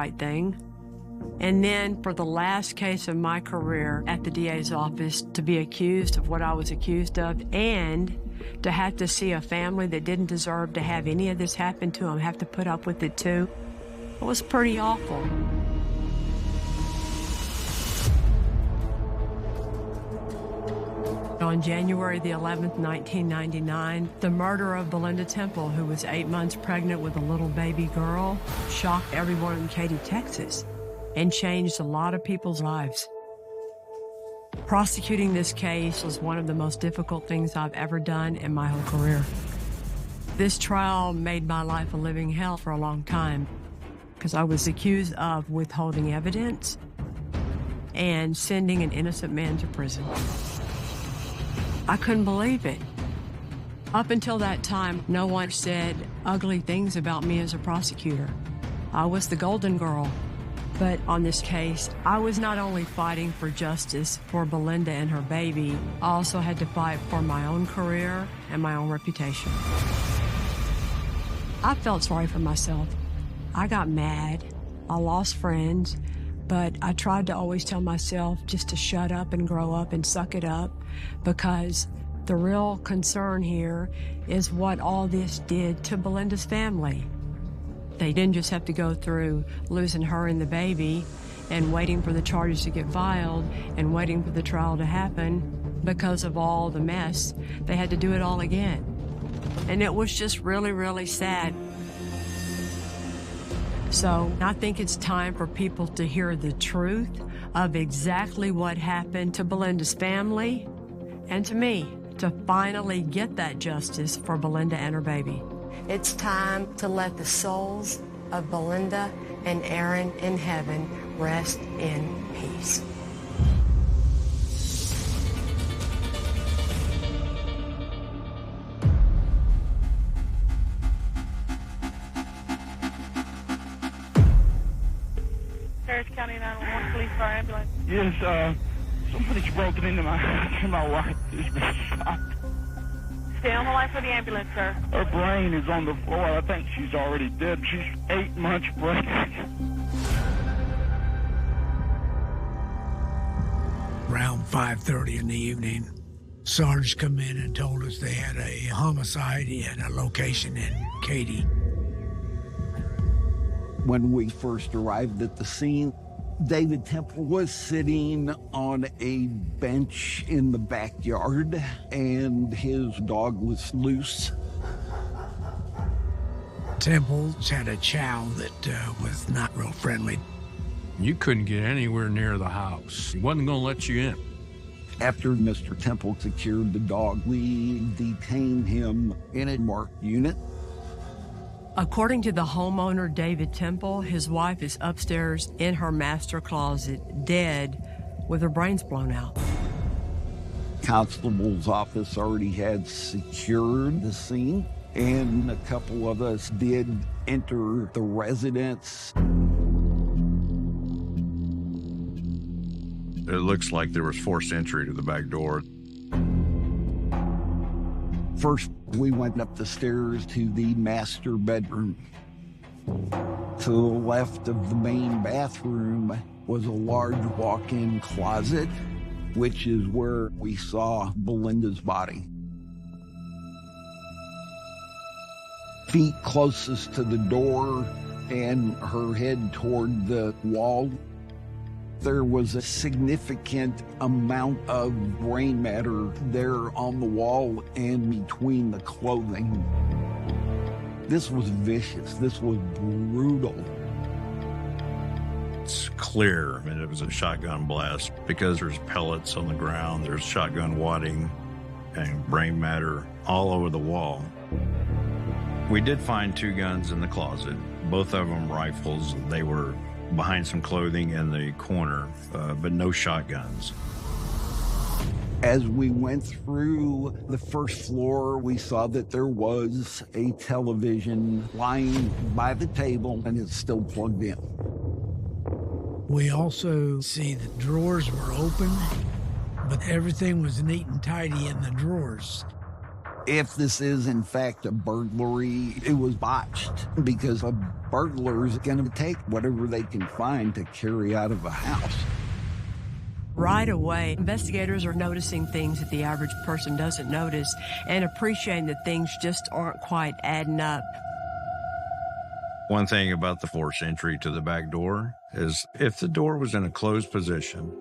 right thing. And then for the last case of my career at the DA's office, to be accused of what I was accused of and to have to see a family that didn't deserve to have any of this happen to them have to put up with it too, it was pretty awful. On January the 11th, 1999, the murder of Belinda Temple, who was 8 months pregnant with a little baby girl, shocked everyone in Katy, Texas, and changed a lot of people's lives. Prosecuting this case was one of the most difficult things I've ever done in my whole career. This trial made my life a living hell for a long time because I was accused of withholding evidence and sending an innocent man to prison. I couldn't believe it. Up until that time, no one said ugly things about me as a prosecutor. I was the golden girl. But on this case, I was not only fighting for justice for Belinda and her baby, I also had to fight for my own career and my own reputation. I felt sorry for myself. I got mad. I lost friends. But I tried to always tell myself just to shut up and grow up and suck it up, because the real concern here is what all this did to Belinda's family. They didn't just have to go through losing her and the baby and waiting for the charges to get filed and waiting for the trial to happen because of all the mess. They had to do it all again. And it was just really, really sad. So I think it's time for people to hear the truth of exactly what happened to Belinda's family and to me, to finally get that justice for Belinda and her baby. It's time to let the souls of Belinda and Aaron in heaven rest in peace. County 911 police car ambulance. Yes, somebody's broken into my house and my wife has been shot. Stay on the line for the ambulance, sir. Her brain is on the floor. I think she's already dead. She's 8 months pregnant. Around 5:30 in the evening, Sarge come in and told us they had a homicide at a location in Katy. When we first arrived at the scene, David Temple was sitting on a bench in the backyard, and his dog was loose. Temple's had a chow that was not real friendly. You couldn't get anywhere near the house. He wasn't going to let you in. After Mr. Temple secured the dog, we detained him in a marked unit. According to the homeowner, David Temple, his wife is upstairs in her master closet, dead, with her brains blown out. Constable's office already had secured the scene, and a couple of us did enter the residence. It looks like there was forced entry to the back door. First, we went up the stairs to the master bedroom. To the left of the main bathroom was a large walk-in closet, which is where we saw Belinda's body. Feet closest to the door and her head toward the wall. There was a significant amount of brain matter there on the wall and between the clothing. This was vicious. This was brutal. It's clear that it was a shotgun blast because there's pellets on the ground, there's shotgun wadding and brain matter all over the wall. We did find 2 guns in the closet, both of them rifles. They were behind some clothing in the corner, but no shotguns. As we went through the first floor, we saw that there was a television lying by the table, and it's still plugged in. We also see the drawers were open, but everything was neat and tidy in the drawers. If this is, in fact, a burglary, it was botched because a burglar is going to take whatever they can find to carry out of a house. Right away, investigators are noticing things that the average person doesn't notice and appreciating that things just aren't quite adding up. One thing about the forced entry to the back door is if the door was in a closed position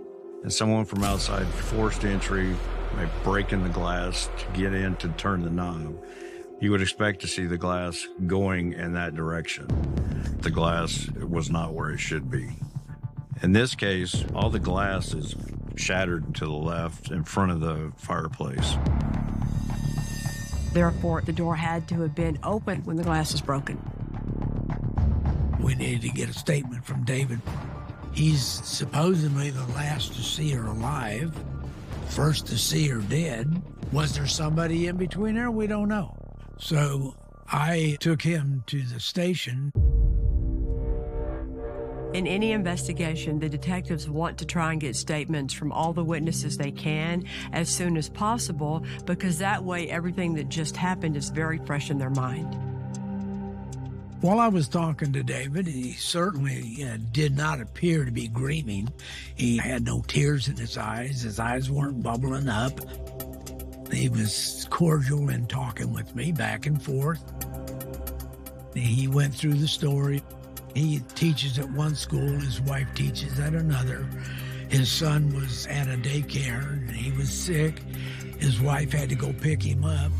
and someone from outside forced entry by breaking the glass to get in to turn the knob, you would expect to see the glass going in that direction. The glass was not where it should be. In this case, all the glass is shattered to the left in front of the fireplace. Therefore, the door had to have been open when the glass was broken. We needed to get a statement from David. He's supposedly the last to see her alive, first to see her dead. Was there somebody in between there? We don't know. So I took him to the station. In any investigation, the detectives want to try and get statements from all the witnesses they can as soon as possible, because that way everything that just happened is very fresh in their mind. While I was talking to David, he certainly did not appear to be grieving. He had no tears in his eyes weren't bubbling up. He was cordial in talking with me back and forth. He went through the story. He teaches at one school, his wife teaches at another. His son was at a daycare, and he was sick. His wife had to go pick him up.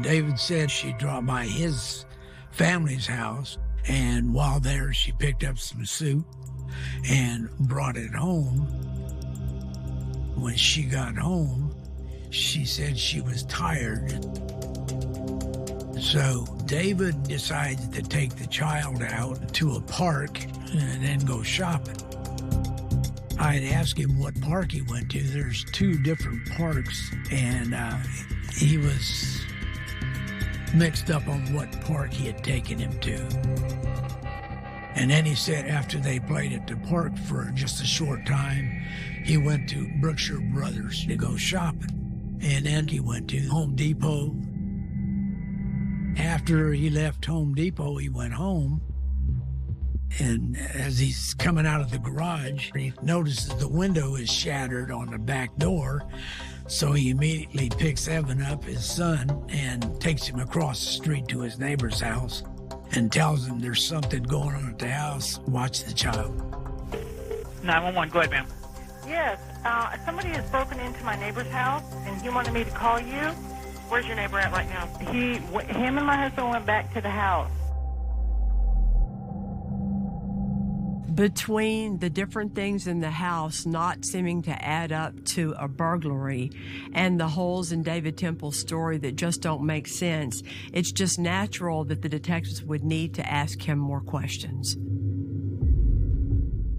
David said she dropped by his family's house, and while there, she picked up some soup and brought it home. When she got home, she said she was tired. So David decides to take the child out to a park and then go shopping. I had asked him what park he went to. There's two different parks, and he was mixed up on what park he had taken him to. And then he said after they played at the park for just a short time, he went to Brookshire Brothers to go shopping. And then he went to Home Depot. After he left Home Depot, he went home. And as he's coming out of the garage, he notices the window is shattered on the back door. So he immediately picks Evan up, his son, and takes him across the street to his neighbor's house and tells him there's something going on at the house. Watch the child. 911, go ahead, ma'am. Yes, somebody has broken into my neighbor's house, and he wanted me to call you. Where's your neighbor at right now? Him and my husband went back to the house. Between the different things in the house not seeming to add up to a burglary and the holes in David Temple's story that just don't make sense, it's just natural that the detectives would need to ask him more questions.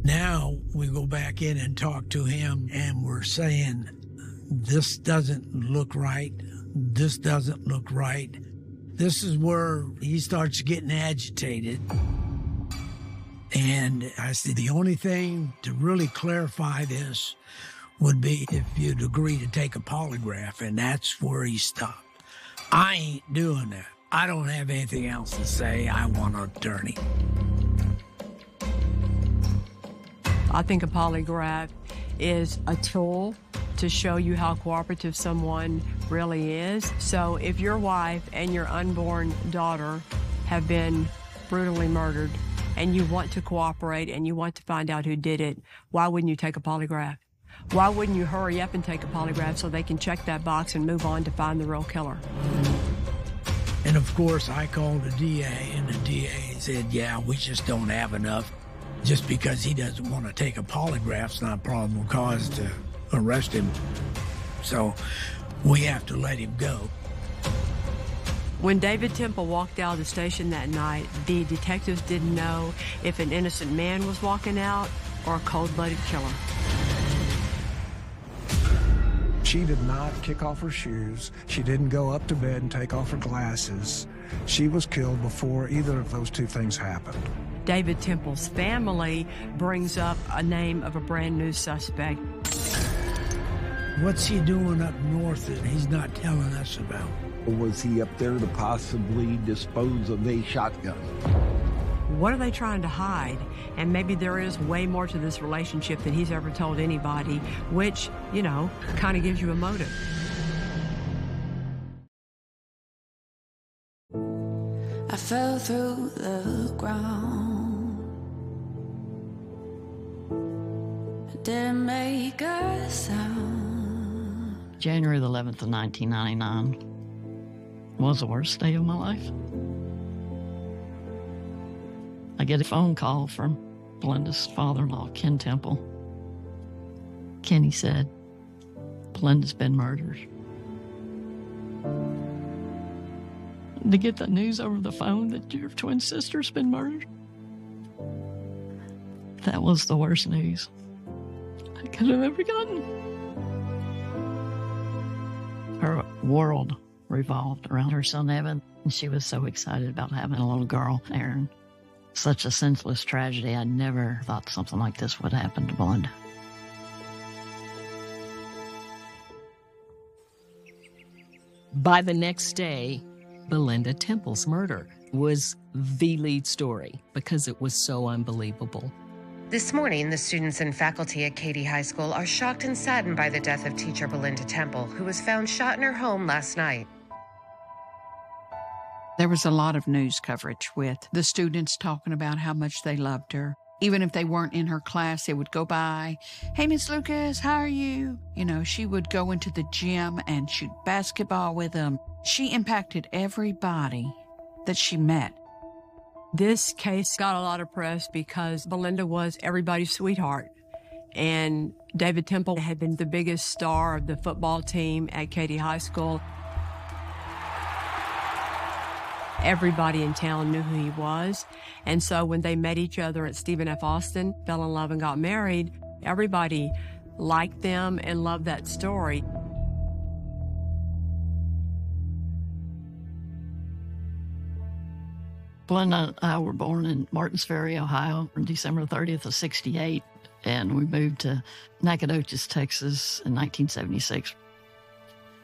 Now we go back in and talk to him, and we're saying, this doesn't look right. This doesn't look right. This is where he starts getting agitated. And I said, the only thing to really clarify this would be if you'd agree to take a polygraph, and that's where he stopped. I ain't doing that. I don't have anything else to say. I want an attorney. I think a polygraph is a tool to show you how cooperative someone really is. So if your wife and your unborn daughter have been brutally murdered, and you want to cooperate and you want to find out who did it, why wouldn't you take a polygraph? Why wouldn't you hurry up and take a polygraph so they can check that box and move on to find the real killer? And of course, I called the DA, and the DA said, yeah, we just don't have enough. Just because he doesn't want to take a polygraph's not a probable cause to arrest him. So we have to let him go. When David Temple walked out of the station that night, the detectives didn't know if an innocent man was walking out or a cold-blooded killer. She did not kick off her shoes. She didn't go up to bed and take off her glasses. She was killed before either of those two things happened. David Temple's family brings up a name of a brand new suspect. What's he doing up north that he's not telling us about? Or was he up there to possibly dispose of a shotgun? What are they trying to hide? And maybe there is way more to this relationship than he's ever told anybody, which, kind of gives you a motive. I fell through the ground. I didn't make a sound. January the 11th of 1999 was the worst day of my life. I get a phone call from Belinda's father-in-law, Ken Temple. Kenny said, Belinda's been murdered. To get the news over the phone that your twin sister's been murdered, that was the worst news I could have ever gotten. Her world revolved around her son, Evan, and she was so excited about having a little girl, Erin. Such a senseless tragedy. I never thought something like this would happen to Belinda. By the next day, Belinda Temple's murder was the lead story because it was so unbelievable. This morning, the students and faculty at Katy High School are shocked and saddened by the death of teacher Belinda Temple, who was found shot in her home last night. There was a lot of news coverage with the students talking about how much they loved her. Even if they weren't in her class, they would go by, "Hey, Miss Lucas, how are you?" She would go into the gym and shoot basketball with them. She impacted everybody that she met. This case got a lot of press because Belinda was everybody's sweetheart. And David Temple had been the biggest star of the football team at Katy High School. Everybody in town knew who he was. And so when they met each other at Stephen F. Austin, fell in love and got married, everybody liked them and loved that story. Belinda and I were born in Martins Ferry, Ohio, on December 30th of 68, and we moved to Nacogdoches, Texas in 1976.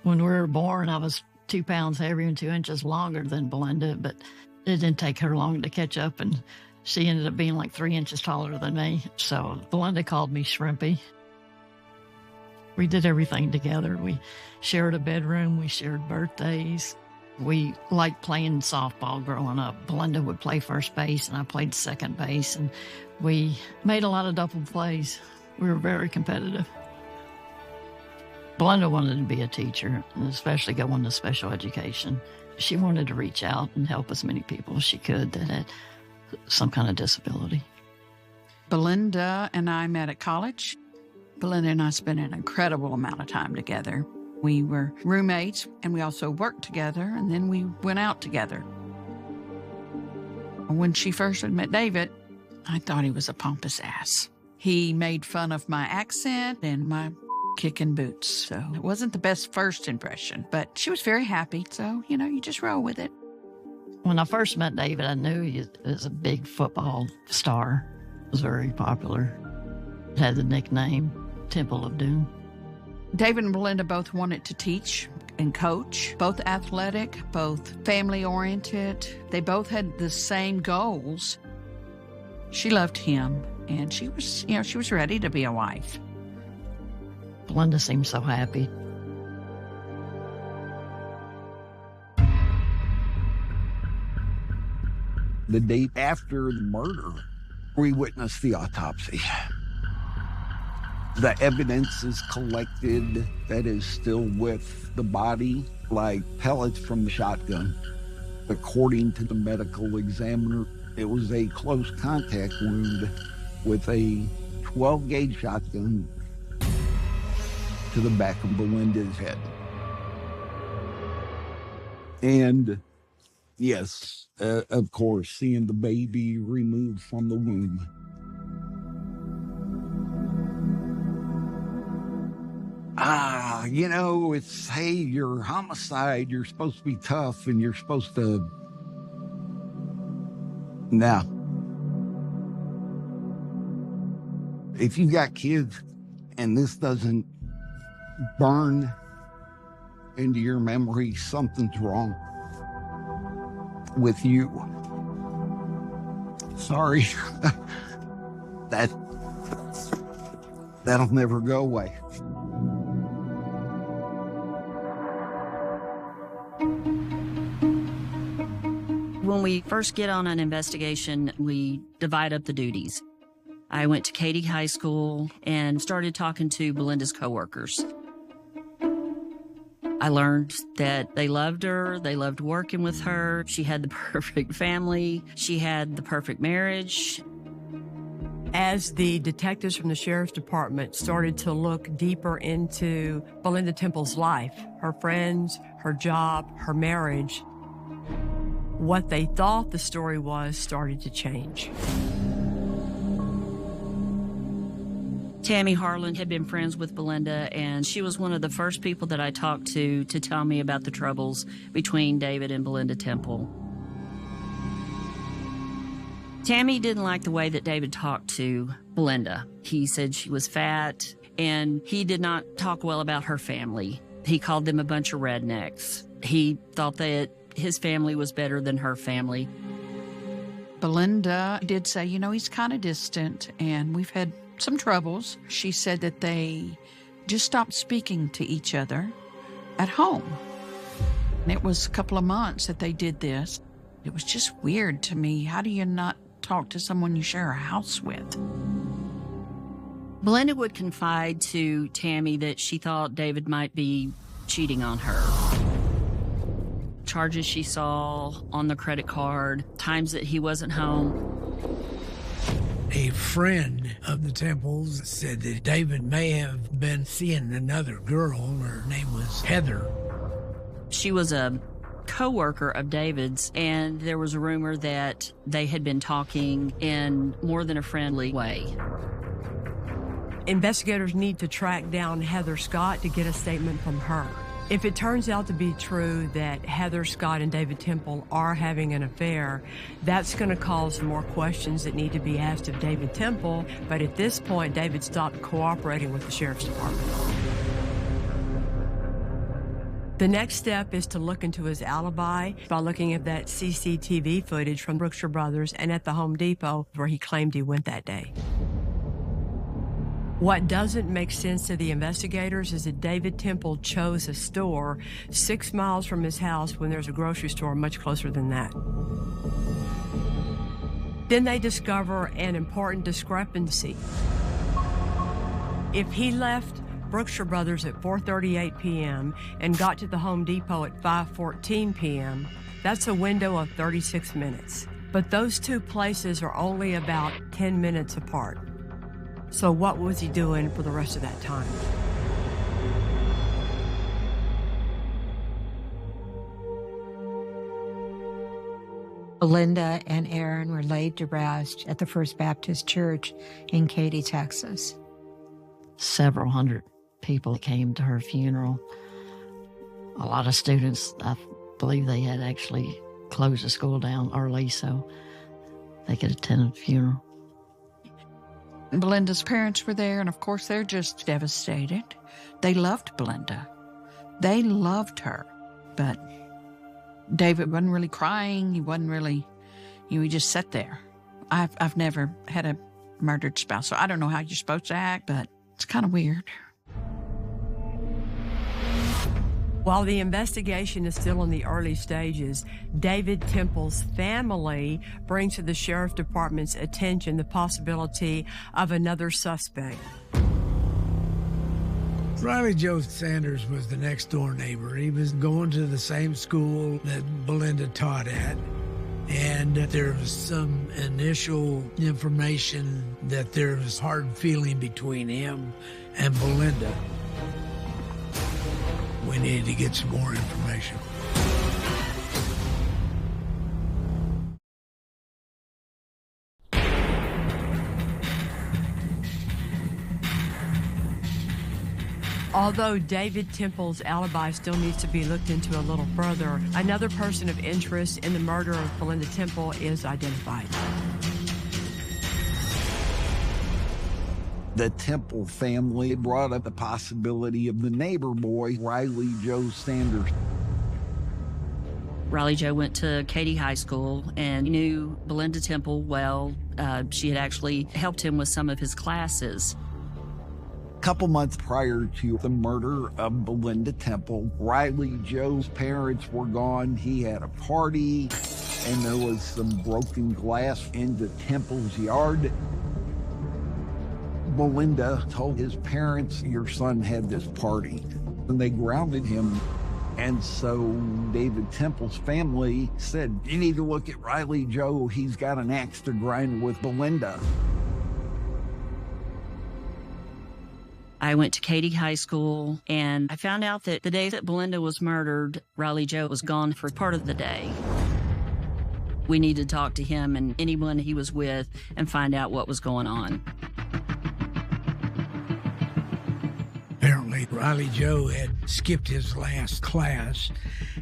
When we were born, I was 2 pounds heavier and 2 inches longer than Belinda, but it didn't take her long to catch up, and she ended up being like 3 inches taller than me. So Belinda called me Shrimpy. We did everything together. We shared a bedroom. We shared birthdays. We liked playing softball growing up. Belinda would play first base, and I played second base, and we made a lot of double plays. We were very competitive. Belinda wanted to be a teacher, and especially go into special education. She wanted to reach out and help as many people as she could that had some kind of disability. Belinda and I met at college. Belinda and I spent an incredible amount of time together. We were roommates, and we also worked together, and then we went out together. When she first met David, I thought he was a pompous ass. He made fun of my accent and my kicking boots, so it wasn't the best first impression, but she was very happy, so, you just roll with it. When I first met David, I knew he was a big football star. He was very popular. He had the nickname Temple of Doom. David and Belinda both wanted to teach and coach, both athletic, both family-oriented. They both had the same goals. She loved him, and she was ready to be a wife. Belinda seemed so happy. The day after the murder, we witnessed the autopsy. The evidence is collected that is still with the body, like pellets from the shotgun. According to the medical examiner, it was a close contact wound with a 12-gauge shotgun to the back of Belinda's head. And yes, of course, seeing the baby removed from the womb. It's, hey, you're homicide, you're supposed to be tough, and you're supposed to... Now, if you got kids and this doesn't burn into your memory, something's wrong with you. Sorry. That'll never go away. When we first get on an investigation, we divide up the duties. I went to Katy High School and started talking to Belinda's coworkers. I learned that they loved her, they loved working with her, she had the perfect family, she had the perfect marriage. As the detectives from the Sheriff's Department started to look deeper into Belinda Temple's life, her friends, her job, her marriage, what they thought the story was started to change. Tammy Harlan had been friends with Belinda, and she was one of the first people that I talked to tell me about the troubles between David and Belinda Temple. Tammy didn't like the way that David talked to Belinda. He said she was fat, and he did not talk well about her family. He called them a bunch of rednecks. He thought that his family was better than her family. Belinda did say, you know, he's kind of distant, and we've had some troubles. She said that they just stopped speaking to each other at home. And it was a couple of months that they did this. It was just weird to me. How do you not talk to someone you share a house with? Belinda would confide to Tammy that she thought David might be cheating on her. Charges she saw on the credit card, times that he wasn't home. A friend of the Temples said that David may have been seeing another girl. Her name was Heather. She was a co-worker of David's, and there was a rumor that they had been talking in more than a friendly way. Investigators need to track down Heather Scott to get a statement from her. If it turns out to be true that Heather Scott and David Temple are having an affair, that's going to cause more questions that need to be asked of David Temple. But at this point, David stopped cooperating with the Sheriff's Department. The next step is to look into his alibi by looking at that CCTV footage from Brookshire Brothers and at the Home Depot where he claimed he went that day. What doesn't make sense to the investigators is that David Temple chose a store 6 miles from his house when there's a grocery store much closer than that. Then they discover an important discrepancy. If he left Brookshire Brothers at 4:38 p.m. and got to the Home Depot at 5:14 p.m., that's a window of 36 minutes. But those two places are only about 10 minutes apart. So what was he doing for the rest of that time? Belinda and Aaron were laid to rest at the First Baptist Church in Katy, Texas. Several hundred people came to her funeral. A lot of students, I believe they had actually closed the school down early so they could attend the funeral. Belinda's parents were there, and of course they're just devastated. They loved Belinda. They loved her. But David wasn't really crying. He wasn't really, he just sat there. I've never had a murdered spouse, so I don't know how you're supposed to act, but it's kind of weird. While the investigation is still in the early stages, David Temple's family brings to the Sheriff's Department's attention the possibility of another suspect. Riley Joe Sanders was the next door neighbor. He was going to the same school that Belinda taught at. And there was some initial information that there was hard feeling between him and Belinda. We needed to get some more information. Although David Temple's alibi still needs to be looked into a little further, another person of interest in the murder of Belinda Temple is identified. The Temple family brought up the possibility of the neighbor boy, Riley Joe Sanders. Riley Joe went to Katy High School and knew Belinda Temple well. She had actually helped him with some of his classes. A couple months prior to the murder of Belinda Temple, Riley Joe's parents were gone. He had a party, and there was some broken glass into Temple's yard. Belinda told his parents, "Your son had this party," and they grounded him. And so David Temple's family said, "You need to look at Riley Joe. He's got an axe to grind with Belinda." I went to Katy High School, and I found out that the day that Belinda was murdered, Riley Joe was gone for part of the day. We needed to talk to him and anyone he was with and find out what was going on. Apparently, Riley Joe had skipped his last class,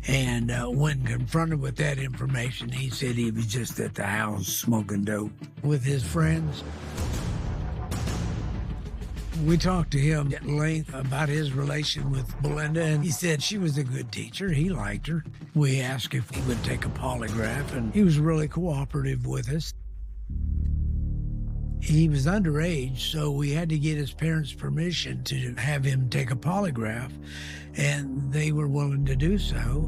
and when confronted with that information, he said he was just at the house smoking dope with his friends. We talked to him at length about his relation with Belinda, and he said she was a good teacher. He liked her. We asked if he would take a polygraph, and he was really cooperative with us. He was underage, so we had to get his parents' permission to have him take a polygraph, and they were willing to do so.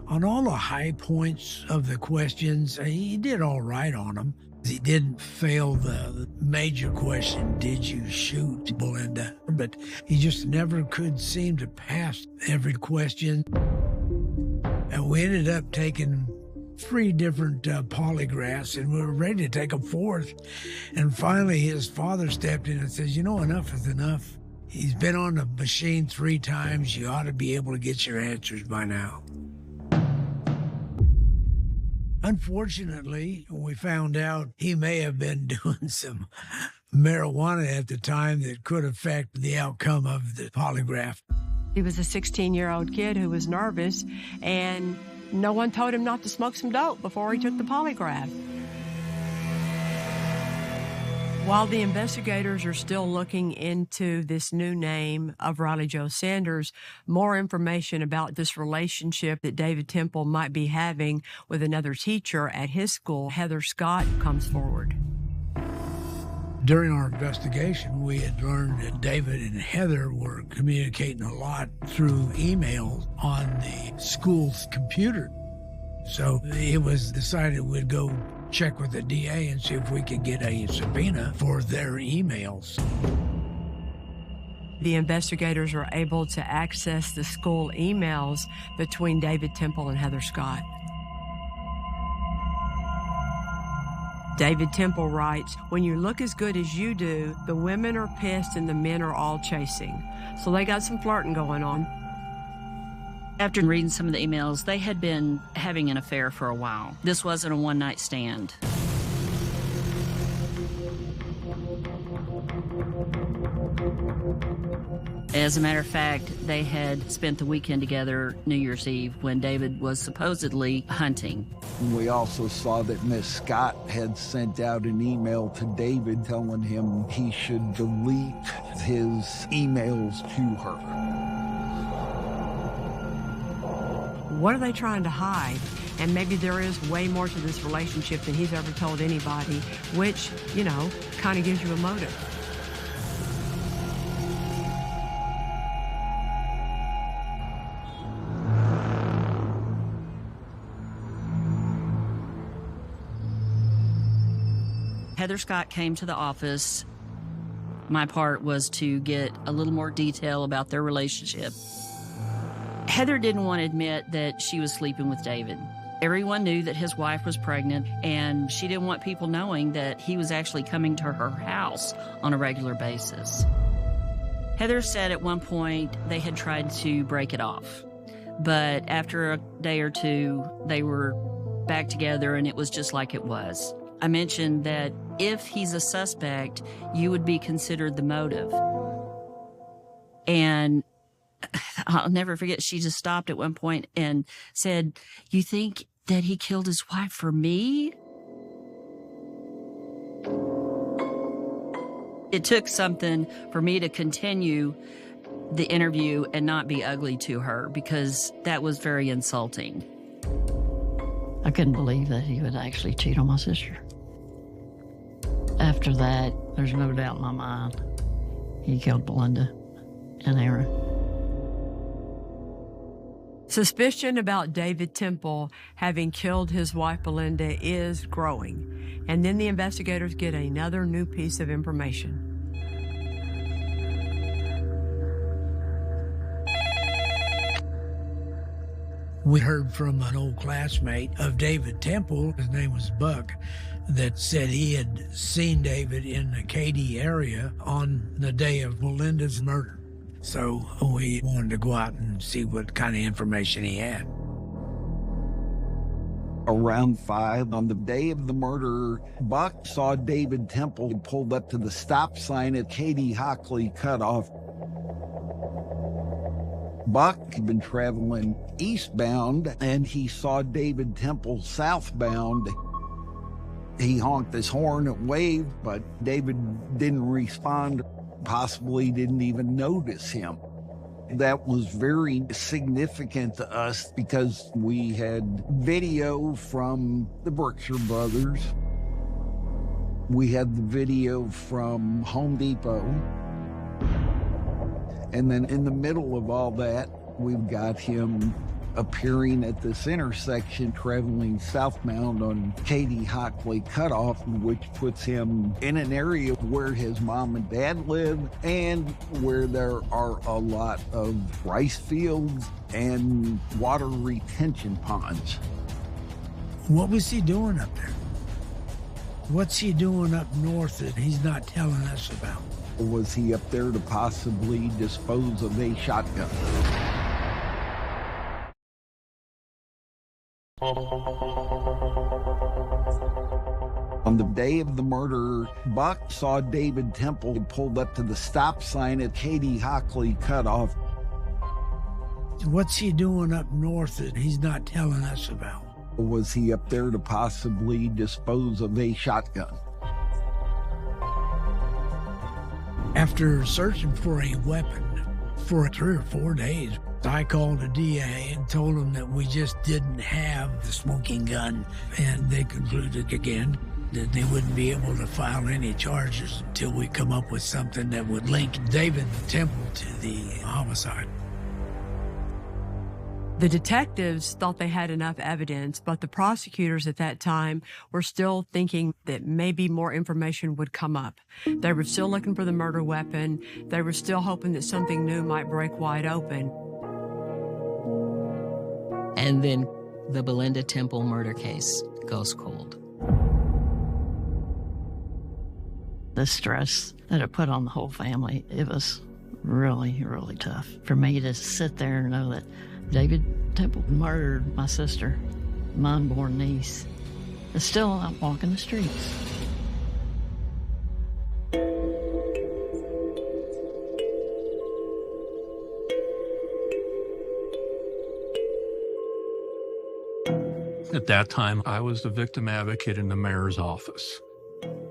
On all the high points of the questions, he did all right on them. He didn't fail the major question, did you shoot Belinda? But he just never could seem to pass every question. And we ended up taking 3 different polygraphs, and we were ready to take a 4th. And finally, his father stepped in and says, enough is enough. He's been on the machine 3 times. You ought to be able to get your answers by now. Unfortunately, we found out he may have been doing some marijuana at the time that could affect the outcome of the polygraph. He was a 16-year-old kid who was nervous, and no one told him not to smoke some dope before he took the polygraph. While the investigators are still looking into this new name of Riley Joe Sanders, more information about this relationship that David Temple might be having with another teacher at his school, Heather Scott, comes forward. During our investigation, we had learned that David and Heather were communicating a lot through email on the school's computer. So it was decided we'd go check with the DA and see if we could get a subpoena for their emails. The investigators were able to access the school emails between David Temple and Heather Scott. David Temple writes, "When you look as good as you do, the women are pissed and the men are all chasing." So they got some flirting going on. After reading some of the emails, they had been having an affair for a while. This wasn't a one-night stand. As a matter of fact, they had spent the weekend together New Year's Eve when David was supposedly hunting. We also saw that Miss Scott had sent out an email to David telling him he should delete his emails to her. What are they trying to hide? And maybe there is way more to this relationship than he's ever told anybody, which, kind of gives you a motive. Heather Scott came to the office. My part was to get a little more detail about their relationship. Heather didn't want to admit that she was sleeping with David. Everyone knew that his wife was pregnant, and she didn't want people knowing that he was actually coming to her house on a regular basis. Heather said at one point they had tried to break it off, but after a day or 2, they were back together and it was just like it was. I mentioned that if he's a suspect, you would be considered the motive. And I'll never forget, she just stopped at one point and said, "You think that he killed his wife for me?" It took something for me to continue the interview and not be ugly to her, because that was very insulting. I couldn't believe that he would actually cheat on my sister. After that, there's no doubt in my mind, he killed Belinda and Aaron. Suspicion about David Temple having killed his wife Belinda is growing. And then the investigators get another new piece of information. We heard from an old classmate of David Temple, his name was Buck, that said he had seen David in the Katy area on the day of Belinda's murder. So we wanted to go out and see what kind of information he had. Around 5 on the day of the murder, Buck saw David Temple pulled up to the stop sign at Katy-Hockley cutoff. Buck had been traveling eastbound, and he saw David Temple southbound. He honked his horn and waved, but David didn't respond, possibly didn't even notice him. That was very significant to us because we had video from the Berkshire Brothers. We had the video from Home Depot. And then in the middle of all that, we've got him appearing at this intersection, traveling southbound on Katy-Hockley cutoff, which puts him in an area where his mom and dad live and where there are a lot of rice fields and water retention ponds. What was he doing up there? What's he doing up north that he's not telling us about? Was he up there to possibly dispose of a shotgun? On the day of the murder, Buck saw David Temple pulled up to the stop sign at Katy-Hockley cutoff. What's he doing up north that he's not telling us about? Was he up there to possibly dispose of a shotgun? After searching for a weapon for 3 or 4 days, I called the DA and told him that we just didn't have the smoking gun, and they concluded again that they wouldn't be able to file any charges until we come up with something that would link David Temple to the homicide. The detectives thought they had enough evidence, but the prosecutors at that time were still thinking that maybe more information would come up. They were still looking for the murder weapon. They were still hoping that something new might break wide open. And then the Belinda Temple murder case goes cold. The stress that it put on the whole family, it was really, really tough for me to sit there and know that David Temple murdered my sister, my unborn niece, is still out walking the streets. At that time, I was the victim advocate in the mayor's office.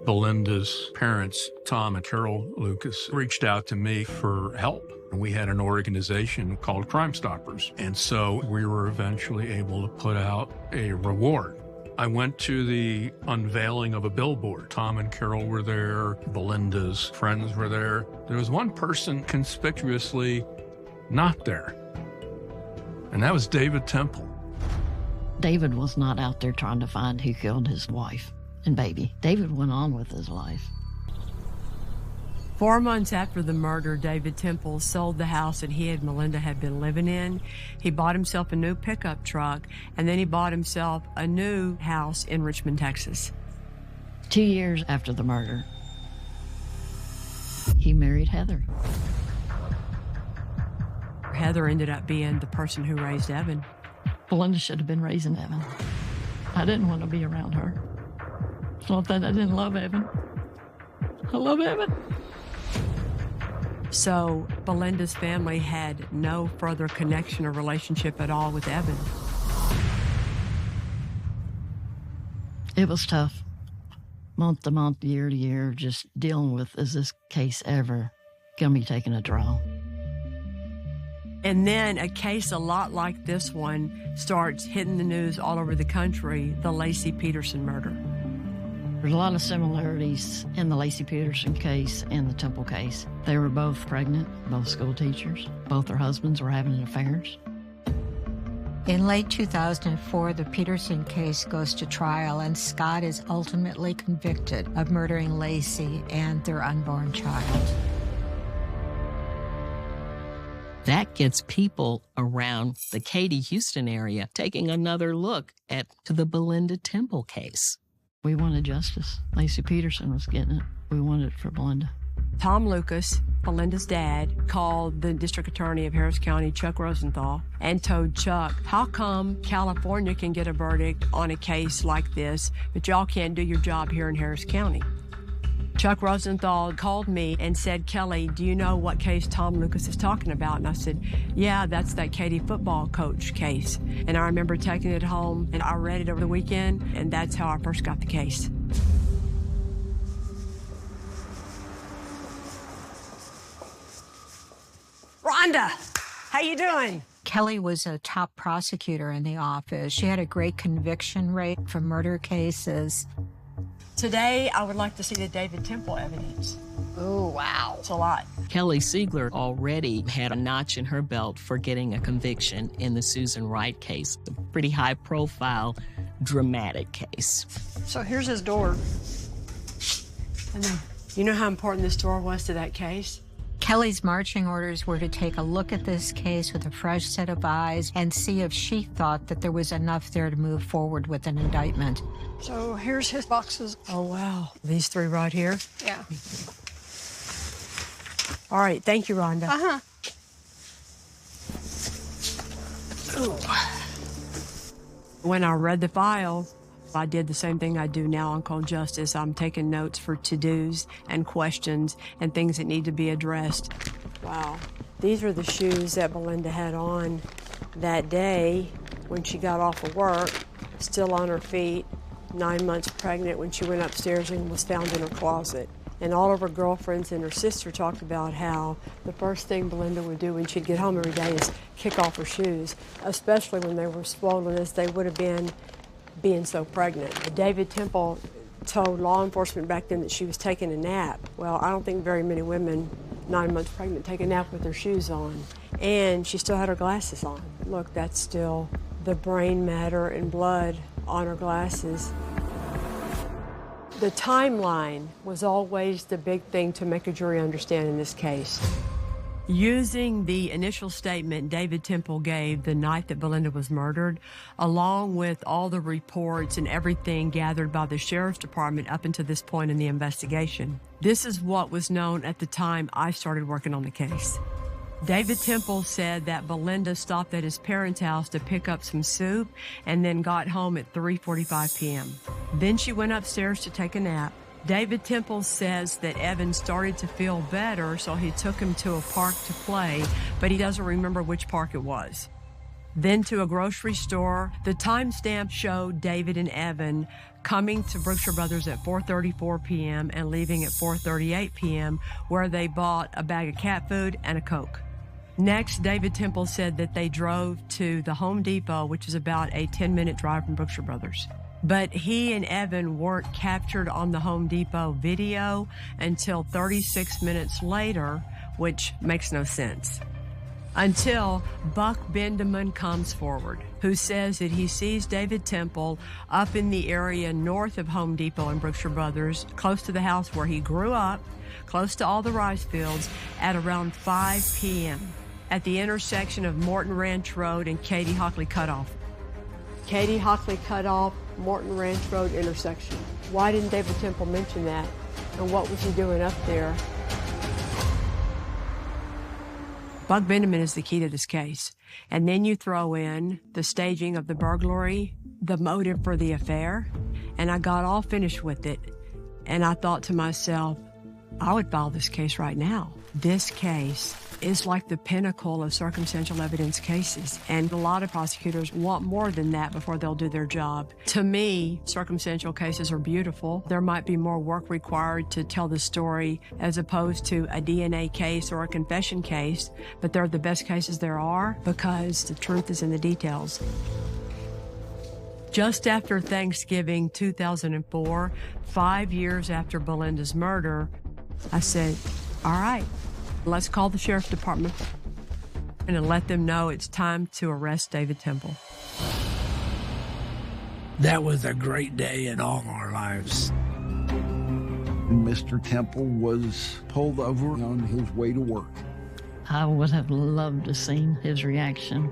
Belinda's parents, Tom and Carol Lucas, reached out to me for help. We had an organization called Crime Stoppers, and so we were eventually able to put out a reward. I went to the unveiling of a billboard. Tom and Carol were there. Belinda's friends were there. There was one person conspicuously not there, and that was David Temple. David was not out there trying to find who killed his wife and baby. David went on with his life. 4 months after the murder, David Temple sold the house that he and Melinda had been living in. He bought himself a new pickup truck, and then he bought himself a new house in Richmond, Texas. 2 years after the murder, he married Heather. Heather ended up being the person who raised Evan. Belinda should have been raising Evan. I didn't want to be around her. It's not that I didn't love Evan. I love Evan. So Belinda's family had no further connection or relationship at all with Evan. It was tough. month to month, year to year, just dealing with, is this case ever going to be taking a draw? And then a case a lot like this one starts hitting the news all over the country, the Laci Peterson murder. There's a lot of similarities in the Laci Peterson case and the Temple case. They were both pregnant, both school teachers. Both their husbands were having affairs. In late 2004, the Peterson case goes to trial, and Scott is ultimately convicted of murdering Laci and their unborn child. That gets people around the Katy, Houston area taking another look at the Belinda Temple case. We wanted justice. Laci Peterson was getting it. We wanted it for Belinda. Tom Lucas, Belinda's dad, called the district attorney of Harris County, Chuck Rosenthal, and told Chuck, how come California can get a verdict on a case like this, but y'all can't do your job here in Harris County? Chuck Rosenthal called me and said, Kelly, do you know what case Tom Lucas is talking about? And I said, yeah, that's that Katy football coach case. And I remember taking it home, and I read it over the weekend, and that's how I first got the case. Rhonda, how you doing? Kelly was a top prosecutor in the office. She had a great conviction rate for murder cases. Today, I would like to see the David Temple evidence. Oh, wow. It's a lot. Kelly Siegler already had a notch in her belt for getting a conviction in the Susan Wright case, a pretty high-profile, dramatic case. So here's his door. And then, you know how important this door was to that case? Kelly's marching orders were to take a look at this case with a fresh set of eyes and see if she thought that there was enough there to move forward with an indictment. So here's his boxes. Oh, wow. These three right here? Yeah. All right. Thank you, Rhonda. Uh-huh. When I read the file, I did the same thing I do now on Cold Justice. I'm taking notes for to-dos and questions and things that need to be addressed. Wow. These are the shoes that Belinda had on that day when she got off of work, still on her feet, 9 months pregnant when she went upstairs and was found in her closet. And all of her girlfriends and her sister talked about how the first thing Belinda would do when she'd get home every day is kick off her shoes, especially when they were swollen as they would have been being so pregnant. David Temple told law enforcement back then that she was taking a nap. Well, I don't think very many women 9 months pregnant take a nap with their shoes on. And she still had her glasses on. Look, that's still the brain matter and blood on her glasses. The timeline was always the big thing to make a jury understand in this case. Using the initial statement David Temple gave the night that Belinda was murdered, along with all the reports and everything gathered by the sheriff's department up until this point in the investigation, this is what was known at the time I started working on the case. David Temple said that Belinda stopped at his parents' house to pick up some soup and then got home at 3:45 p.m. Then she went upstairs to take a nap. David Temple says that Evan started to feel better, so he took him to a park to play, but he doesn't remember which park it was. Then to a grocery store. The timestamp showed David and Evan coming to Brookshire Brothers at 4:34 p.m. and leaving at 4:38 p.m., where they bought a bag of cat food and a Coke. Next, David Temple said that they drove to the Home Depot, which is about a 10-minute drive from Brookshire Brothers. But he and Evan weren't captured on the Home Depot video until 36 minutes later, which makes no sense. Until Buck Bendeman comes forward, who says that he sees David Temple up in the area north of Home Depot and Brookshire Brothers, close to the house where he grew up, close to all the rice fields, at around 5 p.m. at the intersection of Morton Ranch Road and Katy Hockley Cutoff. Katy Hockley Cutoff, Morton Ranch Road intersection. Why didn't David Temple mention that? And what was he doing up there? Buck Bendeman is the key to this case. And then you throw in the staging of the burglary, the motive for the affair, and I got all finished with it. And I thought to myself, I would file this case right now. This case is like the pinnacle of circumstantial evidence cases, and a lot of prosecutors want more than that before they'll do their job. To me, circumstantial cases are beautiful. There might be more work required to tell the story as opposed to a DNA case or a confession case, but they're the best cases there are because the truth is in the details. Just after Thanksgiving 2004, 5 years after Belinda's murder, I said, all right, let's call the sheriff's department and let them know it's time to arrest David Temple. That was a great day in all our lives. Mr. Temple was pulled over on his way to work. I would have loved to seen his reaction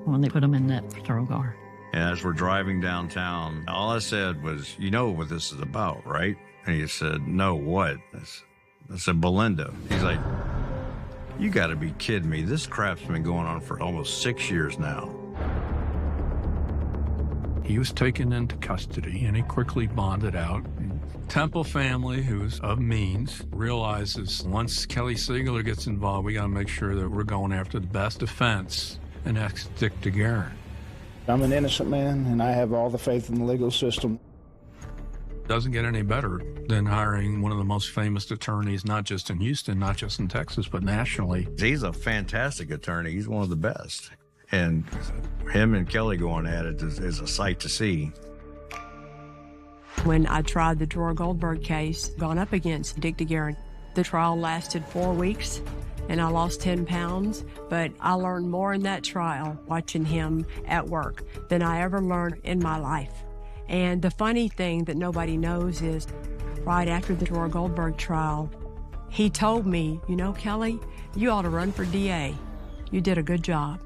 when they put him in that patrol car. And as we're driving downtown, all I said was, you know what this is about, right? And he said, no, what? I said, Belinda. He's like, you got to be kidding me. This crap's been going on for almost 6 years now. He was taken into custody, and he quickly bonded out. Temple family, who's of means, realizes once Kelly Siegler gets involved, we got to make sure that we're going after the best defense, and that's Dick DeGuerin. I'm an innocent man, and I have all the faith in the legal system. Doesn't get any better than hiring one of the most famous attorneys, not just in Houston, not just in Texas, but nationally. He's a fantastic attorney. He's one of the best. And him and Kelly going at it is a sight to see. When I tried the Dora Goldberg case, gone up against Dick DeGuerin, the trial lasted 4 weeks. And I lost 10 pounds, but I learned more in that trial watching him at work than I ever learned in my life. And the funny thing that nobody knows is right after the Dora Goldberg trial, he told me, you know, Kelly, you ought to run for DA. You did a good job.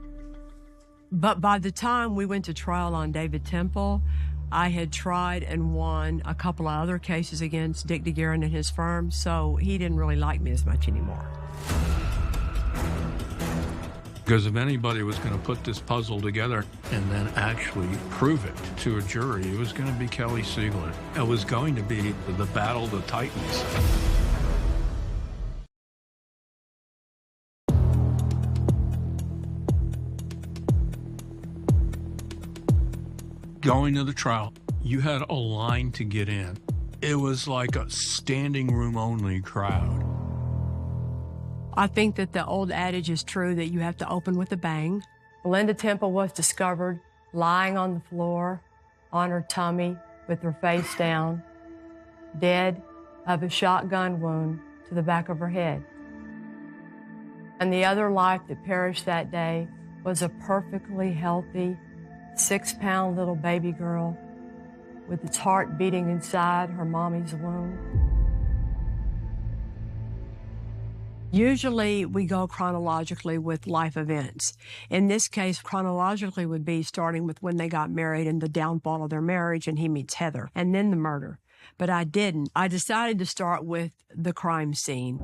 But by the time we went to trial on David Temple, I had tried and won a couple of other cases against Dick DeGuerin and his firm, so he didn't really like me as much anymore. Because if anybody was going to put this puzzle together and then actually prove it to a jury, it was going to be Kelly Siegler. It was going to be the battle of the Titans. Going to the trial, you had a line to get in. It was like a standing room only crowd. I think that the old adage is true that you have to open with a bang. Belinda Temple was discovered lying on the floor on her tummy with her face down, dead of a shotgun wound to the back of her head. And the other life that perished that day was a perfectly healthy 6-pound little baby girl with its heart beating inside her mommy's womb. Usually we go chronologically with life events. In this case, chronologically would be starting with when they got married and the downfall of their marriage and he meets Heather, and then the murder. But I didn't. I decided to start with the crime scene.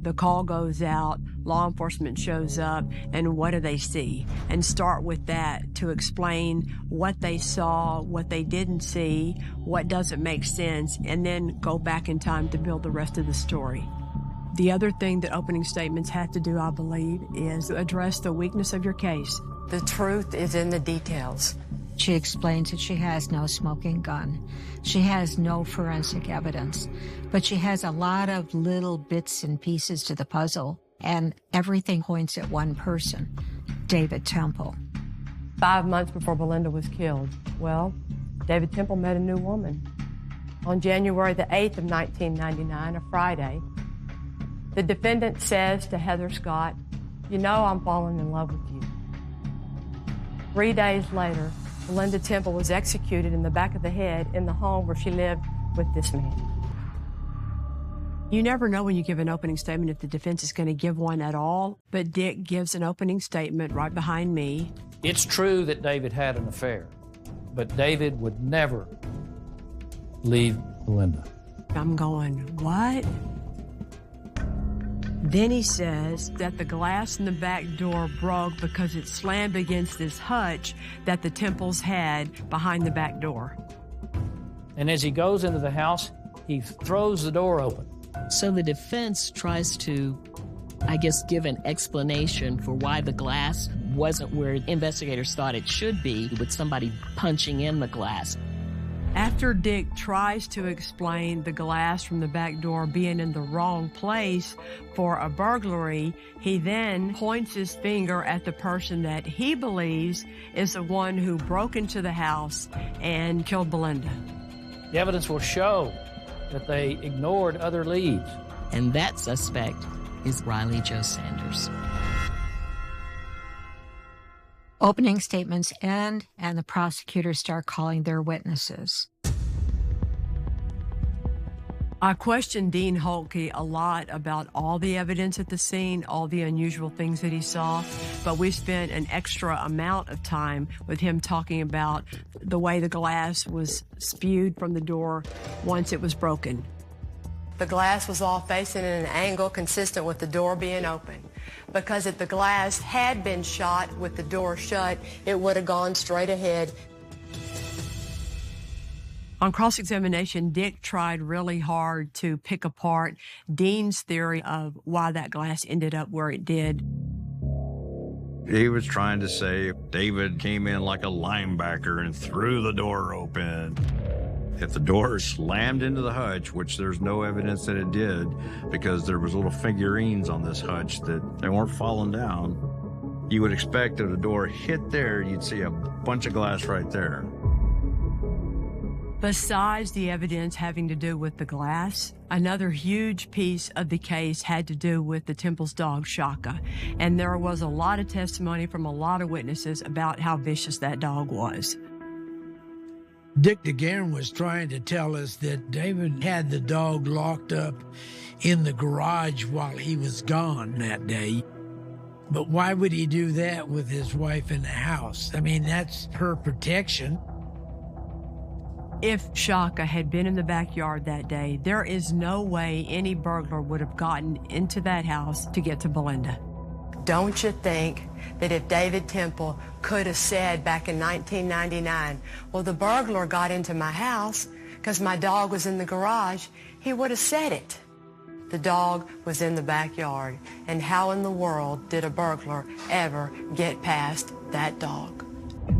The call goes out, law enforcement shows up, and what do they see? And start with that to explain what they saw, what they didn't see, what doesn't make sense, and then go back in time to build the rest of the story. The other thing that opening statements have to do, I believe, is address the weakness of your case. The truth is in the details. She explains that she has no smoking gun. She has no forensic evidence, but she has a lot of little bits and pieces to the puzzle, and everything points at one person, David Temple. 5 months before Belinda was killed, well, David Temple met a new woman. On January the 8th of 1999, a Friday, the defendant says to Heather Scott, "You know I'm falling in love with you." 3 days later, Belinda Temple was executed in the back of the head in the home where she lived with this man. You never know when you give an opening statement if the defense is going to give one at all, but Dick gives an opening statement right behind me. It's true that David had an affair, but David would never leave Belinda. I'm going, what? Then he says that the glass in the back door broke because it slammed against this hutch that the Temples had behind the back door. And as he goes into the house, he throws the door open So the defense tries to, I guess, give an explanation for why the glass wasn't where investigators thought it should be, with somebody punching in the glass. After Dick tries to explain the glass from the back door being in the wrong place for a burglary, he then points his finger at the person that he believes is the one who broke into the house and killed Belinda. The evidence will show that they ignored other leads. And that suspect is Riley Joe Sanders. Opening statements end, and the prosecutors start calling their witnesses. I questioned Dean Holtke a lot about all the evidence at the scene, all the unusual things that he saw, but we spent an extra amount of time with him talking about the way the glass was spewed from the door once it was broken. The glass was all facing in an angle consistent with the door being open. Because if the glass had been shot with the door shut, it would have gone straight ahead. On cross-examination, Dick tried really hard to pick apart Dean's theory of why that glass ended up where it did. He was trying to say David came in like a linebacker and threw the door open. If the door slammed into the hutch, which there's no evidence that it did, because there was little figurines on this hutch that they weren't falling down, you would expect if the door hit there, you'd see a bunch of glass right there. Besides the evidence having to do with the glass, another huge piece of the case had to do with the Temple's dog, Shaka. And there was a lot of testimony from a lot of witnesses about how vicious that dog was. Dick DeGuerin was trying to tell us that David had the dog locked up in the garage while he was gone that day. But why would he do that with his wife in the house? I mean, that's her protection. If Shaka had been in the backyard that day, there is no way any burglar would have gotten into that house to get to Belinda. Don't you think that if David Temple could have said back in 1999, well, the burglar got into my house because my dog was in the garage, he would have said it. The dog was in the backyard, and how in the world did a burglar ever get past that dog?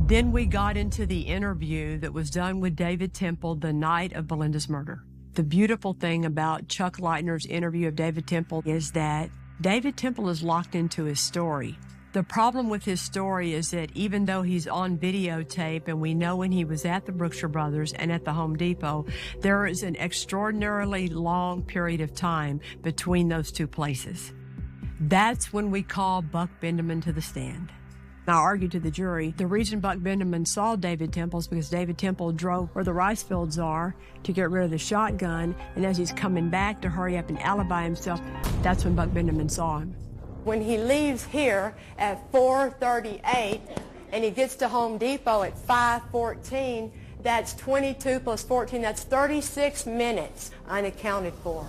Then we got into the interview that was done with David Temple the night of Belinda's murder. The beautiful thing about Chuck Leitner's interview of David Temple is that David Temple is locked into his story. The problem with his story is that even though he's on videotape and we know when he was at the Brookshire Brothers and at the Home Depot, there is an extraordinarily long period of time between those two places. That's when we call Buck Bendeman to the stand. I argued to the jury, the reason Buck Bendeman saw David Temple is because David Temple drove where the rice fields are to get rid of the shotgun, and as he's coming back to hurry up and alibi himself, that's when Buck Bendeman saw him. When he leaves here at 4:38 and he gets to Home Depot at 5:14, that's 22 plus 14, that's 36 minutes unaccounted for.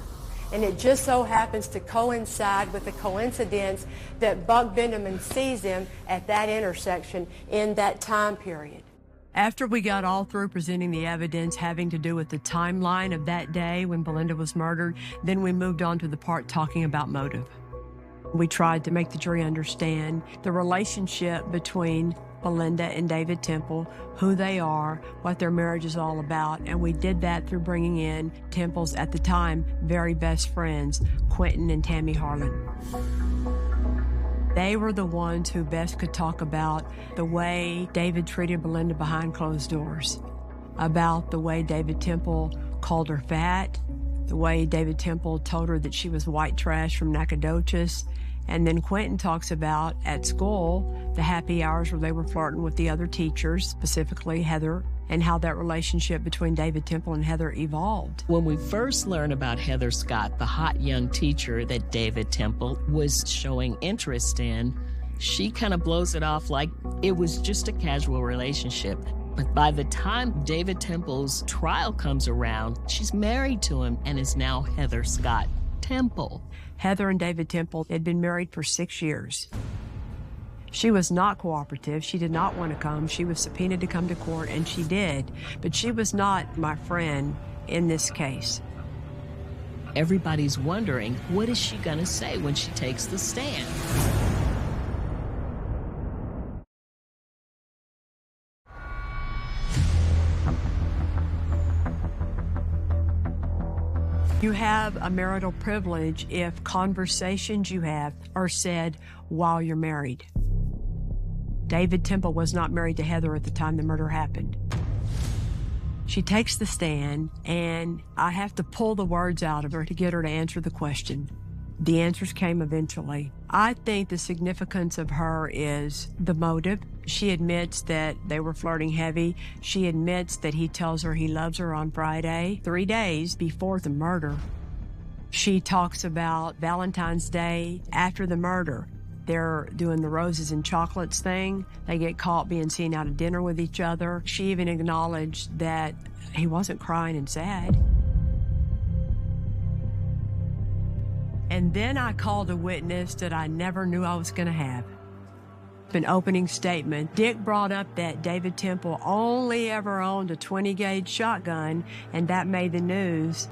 And it just so happens to coincide with the coincidence that Buck Bendeman sees him at that intersection in that time period. After we got all through presenting the evidence having to do with the timeline of that day when Belinda was murdered, then we moved on to the part talking about motive. We tried to make the jury understand the relationship between Belinda and David Temple, who they are, what their marriage is all about, and we did that through bringing in Temple's, at the time, very best friends, Quentin and Tammy Harlan. They were the ones who best could talk about the way David treated Belinda behind closed doors, about the way David Temple called her fat, the way David Temple told her that she was white trash from Nacogdoches. And then Quentin talks about, at school, the happy hours where they were flirting with the other teachers, specifically Heather, and how that relationship between David Temple and Heather evolved. When we first learned about Heather Scott, the hot young teacher that David Temple was showing interest in, she kind of blows it off like it was just a casual relationship. But by the time David Temple's trial comes around, she's married to him and is now Heather Scott Temple. Heather and David Temple had been married for 6 years. She was not cooperative. She did not want to come. She was subpoenaed to come to court, and she did. But she was not my friend in this case. Everybody's wondering, what is she going to say when she takes the stand? You have a marital privilege if conversations you have are said while you're married. David Temple was not married to Heather at the time the murder happened. She takes the stand, and I have to pull the words out of her to get her to answer the question. The answers came eventually. I think the significance of her is the motive. She admits that they were flirting heavy. She admits that he tells her he loves her on Friday, 3 days before the murder. She talks about Valentine's Day after the murder. They're doing the roses and chocolates thing. They get caught being seen out at dinner with each other. She even acknowledged that he wasn't crying and sad. And then I called a witness that I never knew I was going to have. An opening statement. Dick brought up that David Temple only ever owned a 20-gauge shotgun, and that made the news.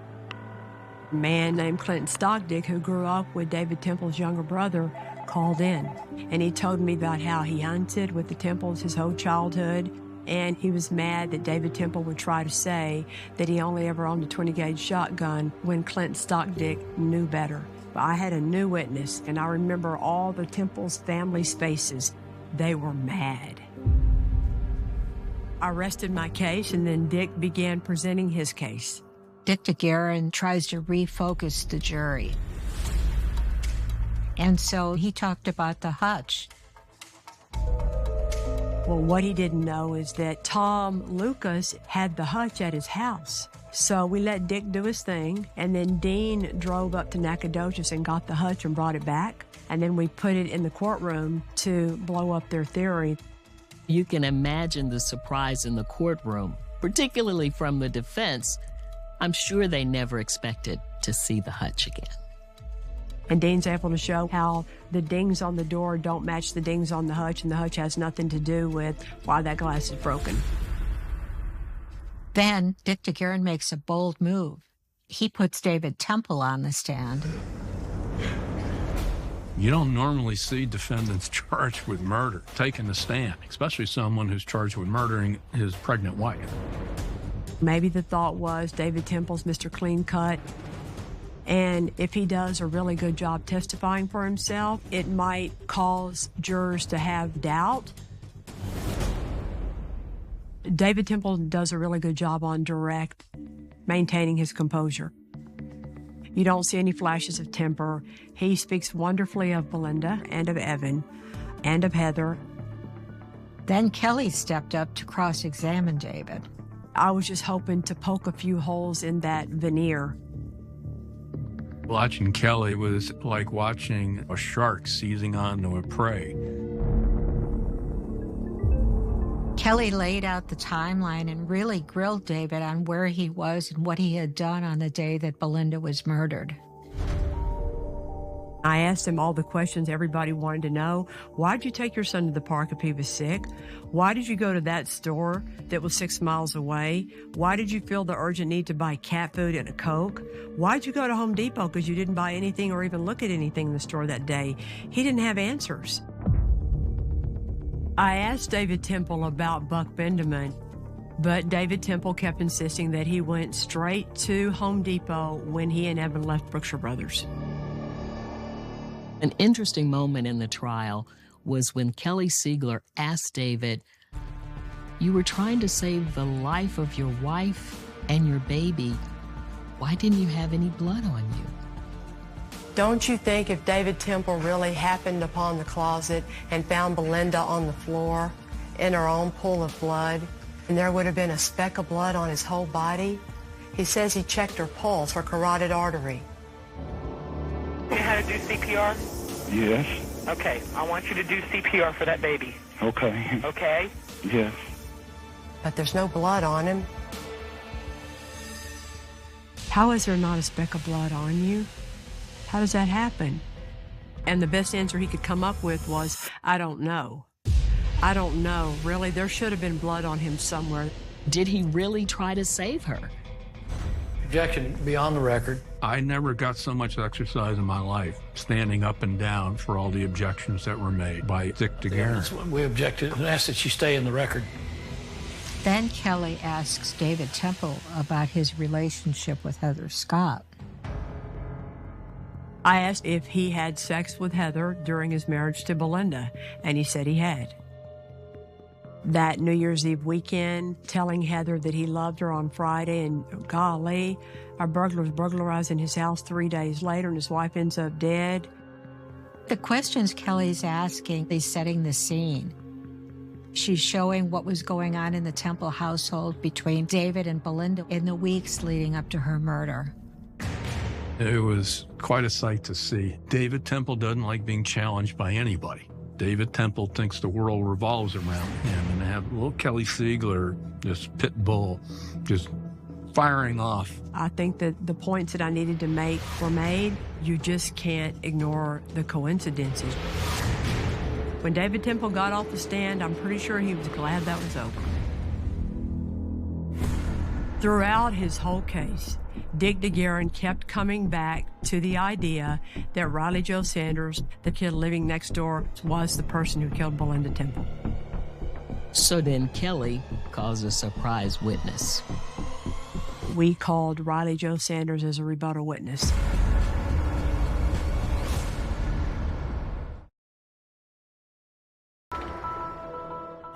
A man named Clinton Stockdick, who grew up with David Temple's younger brother, called in, and he told me about how he hunted with the Temples his whole childhood, and he was mad that David Temple would try to say that he only ever owned a 20-gauge shotgun when Clinton Stockdick knew better. But I had a new witness, and I remember all the Temple's family's faces. They were mad. I rested my case, and then Dick began presenting his case. Dick DeGuerin tries to refocus the jury. And so he talked about the hutch. Well, what he didn't know is that Tom Lucas had the hutch at his house. So we let Dick do his thing, and then Dean drove up to Nacogdoches and got the hutch and brought it back. And then we put it in the courtroom to blow up their theory. You can imagine the surprise in the courtroom, particularly from the defense. I'm sure they never expected to see the hutch again. And Dean's able to show how the dings on the door don't match the dings on the hutch, and the hutch has nothing to do with why that glass is broken. Then Dick DeGuerin makes a bold move. He puts David Temple on the stand. You don't normally see defendants charged with murder taking the stand, especially someone who's charged with murdering his pregnant wife. Maybe the thought was David Temple's Mr. Clean Cut. And if he does a really good job testifying for himself, it might cause jurors to have doubt. David Temple does a really good job on direct, maintaining his composure. You don't see any flashes of temper. He speaks wonderfully of Belinda and of Evan and of Heather. Then Kelly stepped up to cross-examine David. I was just hoping to poke a few holes in that veneer. Watching Kelly was like watching a shark seizing onto a prey. Kelly laid out the timeline and really grilled David on where he was and what he had done on the day that Belinda was murdered. I asked him all the questions everybody wanted to know. Why'd you take your son to the park if he was sick? Why did you go to that store that was 6 miles away? Why did you feel the urgent need to buy cat food and a Coke? Why'd you go to Home Depot? Because you didn't buy anything or even look at anything in the store that day. He didn't have answers. I asked David Temple about Buck Benjamin, but David Temple kept insisting that he went straight to Home Depot when he and Evan left Brookshire Brothers. An interesting moment in the trial was when Kelly Siegler asked David, "You were trying to save the life of your wife and your baby. Why didn't you have any blood on you?" Don't you think if David Temple really happened upon the closet and found Belinda on the floor in her own pool of blood, and there would have been a speck of blood on his whole body? He says he checked her pulse, her carotid artery. You know how to do CPR? Yes. Okay, I want you to do CPR for that baby. Okay. Okay? Yes. But there's no blood on him. How is there not a speck of blood on you? How does that happen? And the best answer he could come up with was, I don't know. I don't know. Really, there should have been blood on him somewhere. Did he really try to save her? Objection, beyond the record. I never got so much exercise in my life, standing up and down for all the objections that were made by Dick DeGuerin. We objected and asked that she stay in the record. Then Kelly asks David Temple about his relationship with Heather Scott. I asked if he had sex with Heather during his marriage to Belinda, and he said he had. That New Year's Eve weekend, telling Heather that he loved her on Friday, and golly, a burglar's burglarizing his house 3 days later and his wife ends up dead. The questions Kelly's asking, he's setting the scene. She's showing what was going on in the Temple household between David and Belinda in the weeks leading up to her murder. It was quite a sight to see. David Temple doesn't like being challenged by anybody. David Temple thinks the world revolves around him, and to have little Kelly Siegler, this pit bull, just firing off. I think that the points that I needed to make were made. You just can't ignore the coincidences. When David Temple got off the stand, I'm pretty sure he was glad that was over. Throughout his whole case, Dick DeGuerin kept coming back to the idea that Riley Joe Sanders, the kid living next door, was the person who killed Belinda Temple. So then Kelly calls a surprise witness. We called Riley Joe Sanders as a rebuttal witness.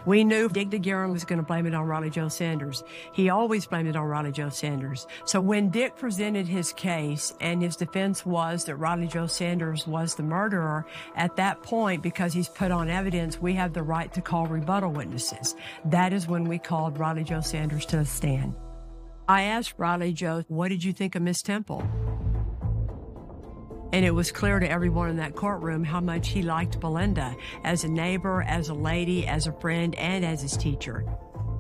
We knew Dick DeGuerin was going to blame it on Riley Joe Sanders. He always blamed it on Riley Joe Sanders. So when Dick presented his case and his defense was that Riley Joe Sanders was the murderer, at that point, because he's put on evidence, we have the right to call rebuttal witnesses. That is when we called Riley Joe Sanders to the stand. I asked Riley Joe, what did you think of Miss Temple? And it was clear to everyone in that courtroom how much he liked Belinda as a neighbor, as a lady, as a friend, and as his teacher.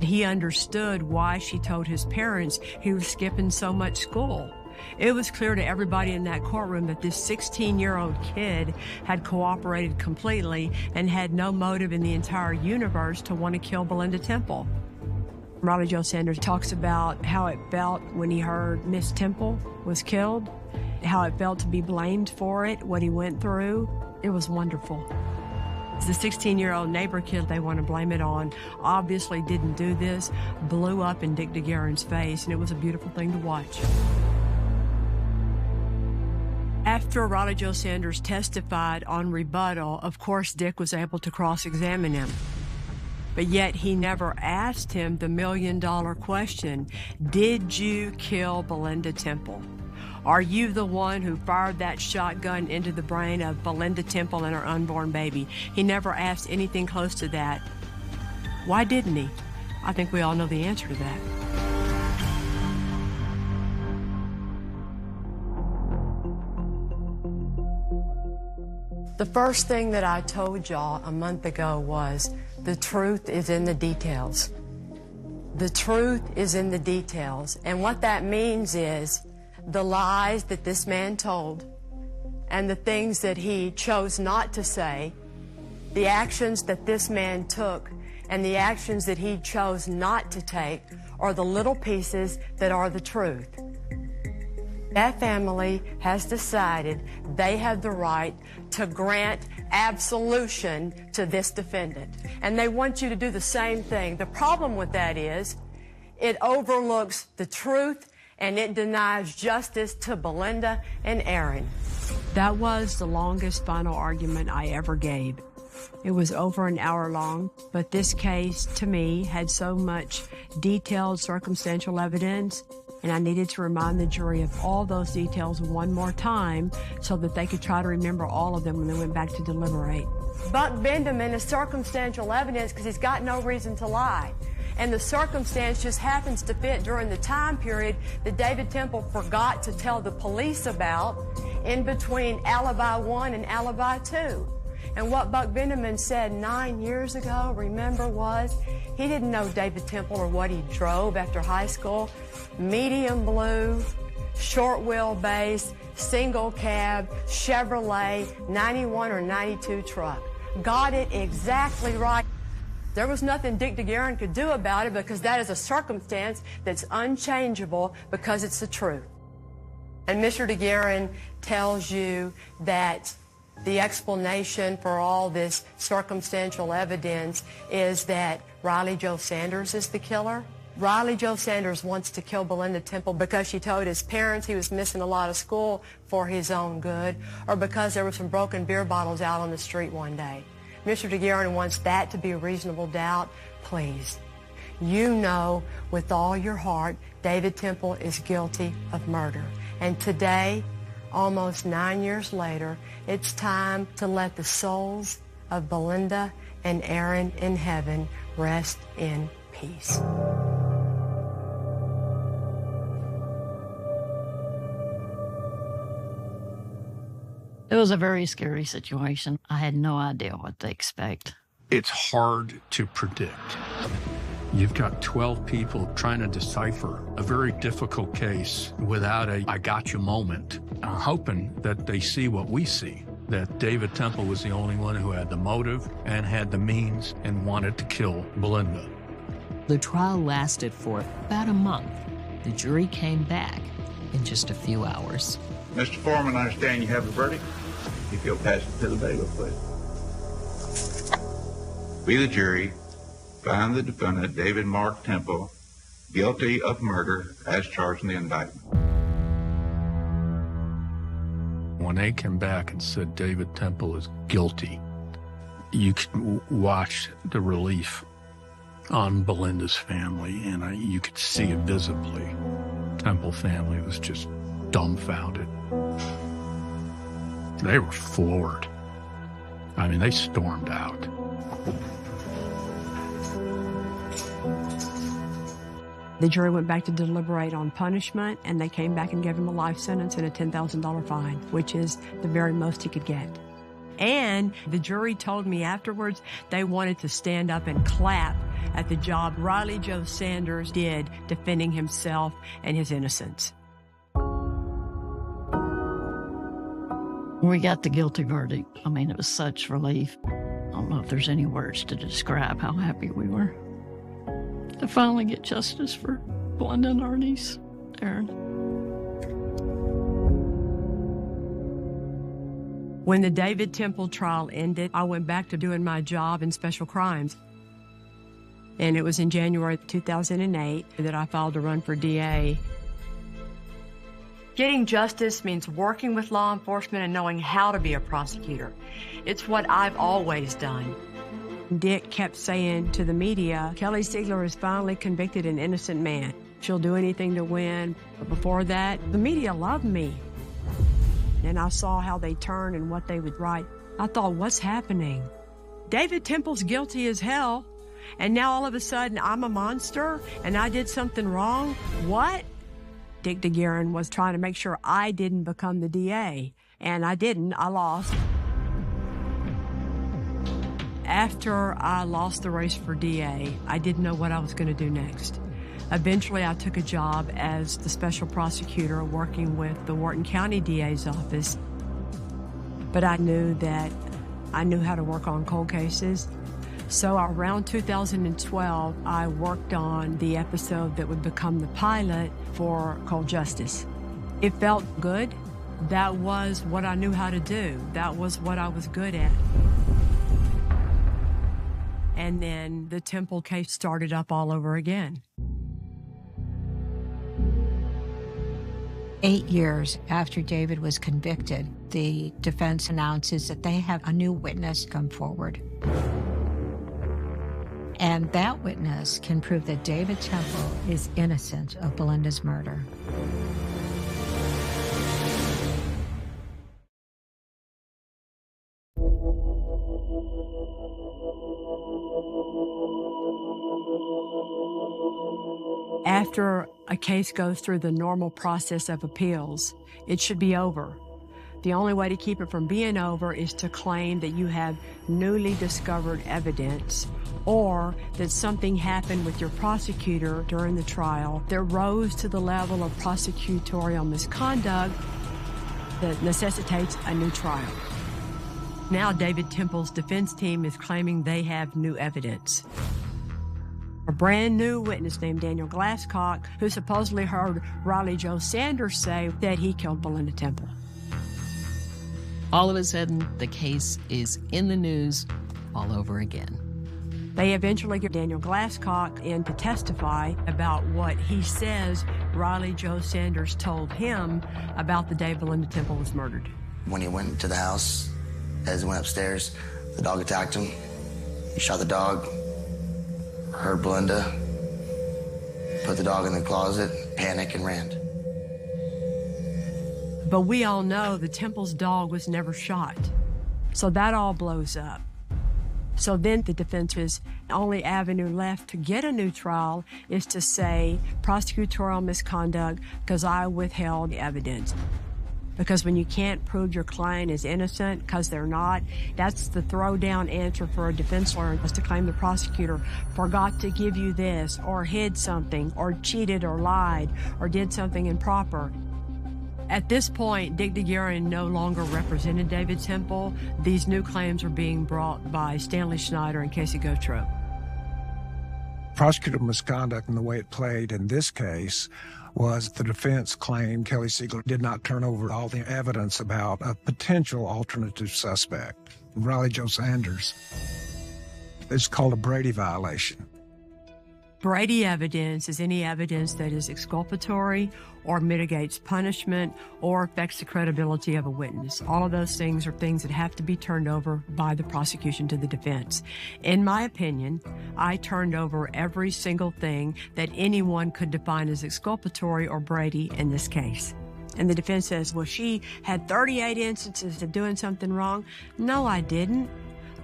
He understood why she told his parents he was skipping so much school. It was clear to everybody in that courtroom that this 16-year-old kid had cooperated completely and had no motive in the entire universe to want to kill Belinda Temple. Riley Joe Sanders talks about how it felt when he heard Miss Temple was killed, how it felt to be blamed for it, what he went through. It was wonderful. The 16-year-old neighbor kid they want to blame it on obviously didn't do this, blew up in Dick DeGuerin's face, and it was a beautiful thing to watch. After Riley Joe Sanders testified on rebuttal, of course, Dick was able to cross-examine him. But yet he never asked him the million-dollar question, did you kill Belinda Temple? Are you the one who fired that shotgun into the brain of Belinda Temple and her unborn baby? He never asked anything close to that. Why didn't he? I think we all know the answer to that. The first thing that I told y'all a month ago was the truth is in the details. The truth is in the details. And what that means is the lies that this man told and the things that he chose not to say, the actions that this man took and the actions that he chose not to take are the little pieces that are the truth. That family has decided they have the right to grant absolution to this defendant. And they want you to do the same thing. The problem with that is it overlooks the truth and it denies justice to Belinda and Aaron. That was the longest final argument I ever gave. It was over an hour long, but this case, to me, had so much detailed circumstantial evidence, and I needed to remind the jury of all those details one more time so that they could try to remember all of them when they went back to deliberate. Buck Benjamin is circumstantial evidence because he's got no reason to lie. And the circumstance just happens to fit during the time period that David Temple forgot to tell the police about in between Alibi 1 and Alibi 2. And what Buck Benjamin said 9 years ago, remember, was he didn't know David Temple or what he drove after high school. Medium blue, short wheelbase, single cab, Chevrolet, 91 or 92 truck. Got it exactly right. There was nothing Dick DeGuerin could do about it because that is a circumstance that's unchangeable because it's the truth. And Mr. DeGuerin tells you that the explanation for all this circumstantial evidence is that Riley Joe Sanders is the killer. Riley Joe Sanders wants to kill Belinda Temple because she told his parents he was missing a lot of school for his own good, or because there were some broken beer bottles out on the street one day. Mr. DeGuerin wants that to be a reasonable doubt. Please, you know with all your heart David Temple is guilty of murder. And today, almost 9 years later, it's time to let the souls of Belinda and Aaron in heaven rest in peace. It was a very scary situation. I had no idea what to expect. It's hard to predict. You've got 12 people trying to decipher a very difficult case without a I got you moment. I'm hoping that they see what we see, that David Temple was the only one who had the motive and had the means and wanted to kill Belinda. The trial lasted for about a month. The jury came back in just a few hours. Mr. Foreman, I understand you have a verdict. If you'll pass it to the bailiff, please. We, the jury, find the defendant, David Mark Temple, guilty of murder as charged in the indictment. When they came back and said David Temple is guilty, you could watch the relief on Belinda's family, and you could see it visibly. Temple family was just dumbfounded. They were floored. I mean, they stormed out. The jury went back to deliberate on punishment, and they came back and gave him a life sentence and a $10,000 fine, which is the very most he could get. And the jury told me afterwards they wanted to stand up and clap at the job Riley Joe Sanders did defending himself and his innocence. We got the guilty verdict. I mean, it was such relief. I don't know if there's any words to describe how happy we were to finally get justice for Belinda and our niece, Aaron. When the David Temple trial ended, I went back to doing my job in special crimes. And it was in January 2008 that I filed to run for DA. Getting justice means working with law enforcement and knowing how to be a prosecutor. It's what I've always done. Dick kept saying to the media, Kelly Siegler has finally convicted an innocent man. She'll do anything to win. But before that, the media loved me. And I saw how they turned and what they would write. I thought, what's happening? David Temple's guilty as hell, and now all of a sudden I'm a monster and I did something wrong? What? Dick DeGuerin was trying to make sure I didn't become the DA, and I didn't. I lost. After I lost the race for DA, I didn't know what I was going to do next. Eventually, I took a job as the special prosecutor working with the Wharton County DA's office. But I knew that I knew how to work on cold cases. So around 2012, I worked on the episode that would become the pilot for Cold Justice. It felt good. That was what I knew how to do. That was what I was good at. And then the Temple case started up all over again. 8 years after David was convicted, the defense announces that they have a new witness come forward. And that witness can prove that David Temple is innocent of Belinda's murder. After a case goes through the normal process of appeals, it should be over. The only way to keep it from being over is to claim that you have newly discovered evidence or that something happened with your prosecutor during the trial that rose to the level of prosecutorial misconduct that necessitates a new trial. Now David Temple's defense team is claiming they have new evidence. A brand new witness named Daniel Glasscock, who supposedly heard Riley Joe Sanders say that he killed Belinda Temple. All of a sudden, the case is in the news all over again. They eventually get Daniel Glasscock in to testify about what he says Riley Joe Sanders told him about the day Belinda Temple was murdered. When he went to the house, as he went upstairs, the dog attacked him. He shot the dog, heard Belinda, put the dog in the closet, panicked, and ran. But we all know the Temple's dog was never shot. So that all blows up. So then the defense's only avenue left to get a new trial is to say prosecutorial misconduct because I withheld evidence. Because when you can't prove your client is innocent because they're not, that's the throwdown answer for a defense lawyer, is to claim the prosecutor forgot to give you this, or hid something, or cheated or lied, or did something improper. At this point, Dick DeGuerin no longer represented David Temple. These new claims were being brought by Stanley Schneider and Casey Gautreaux. Prosecutorial misconduct in the way it played in this case was the defense claimed Kelly Siegler did not turn over all the evidence about a potential alternative suspect, Riley Joe Sanders. It's called a Brady violation. Brady evidence is any evidence that is exculpatory or mitigates punishment or affects the credibility of a witness. All of those things are things that have to be turned over by the prosecution to the defense. In my opinion, I turned over every single thing that anyone could define as exculpatory or Brady in this case. And the defense says, well, she had 38 instances of doing something wrong. No, I didn't.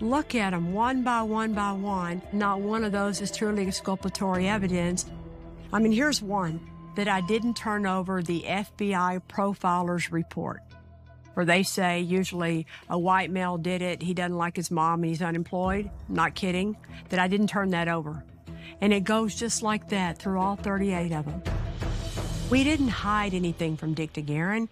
Look at them one by one by one. Not one of those is truly exculpatory evidence. I mean, here's one, that I didn't turn over the FBI profiler's report, where they say usually a white male did it, he doesn't like his mom and he's unemployed. I'm not kidding. That I didn't turn that over. And it goes just like that through all 38 of them. We didn't hide anything from Dick DeGuerin,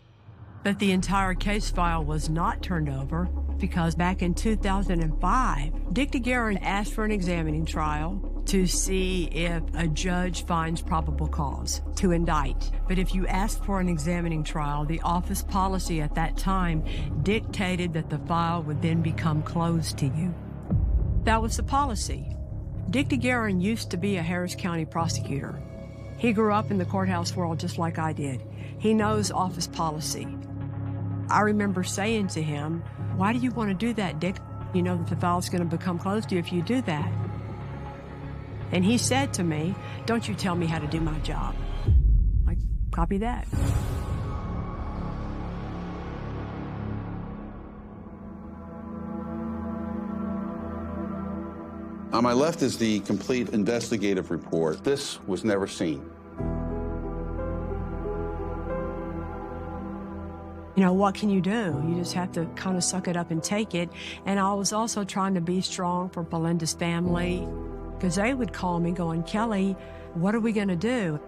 but the entire case file was not turned over because back in 2005, Dick DeGuerin asked for an examining trial to see if a judge finds probable cause to indict. But if you ask for an examining trial, the office policy at that time dictated that the file would then become closed to you. That was the policy. Dick DeGuerin used to be a Harris County prosecutor. He grew up in the courthouse world just like I did. He knows office policy. I remember saying to him, why do you want to do that, Dick? You know that the file's going to become closed to you if you do that. And he said to me, don't you tell me how to do my job. Like, copy that. On my left is the complete investigative report. This was never seen. You know, what can you do? You just have to kind of suck it up and take it. And I was also trying to be strong for Belinda's family, because they would call me going, Kelly, what are we going to do?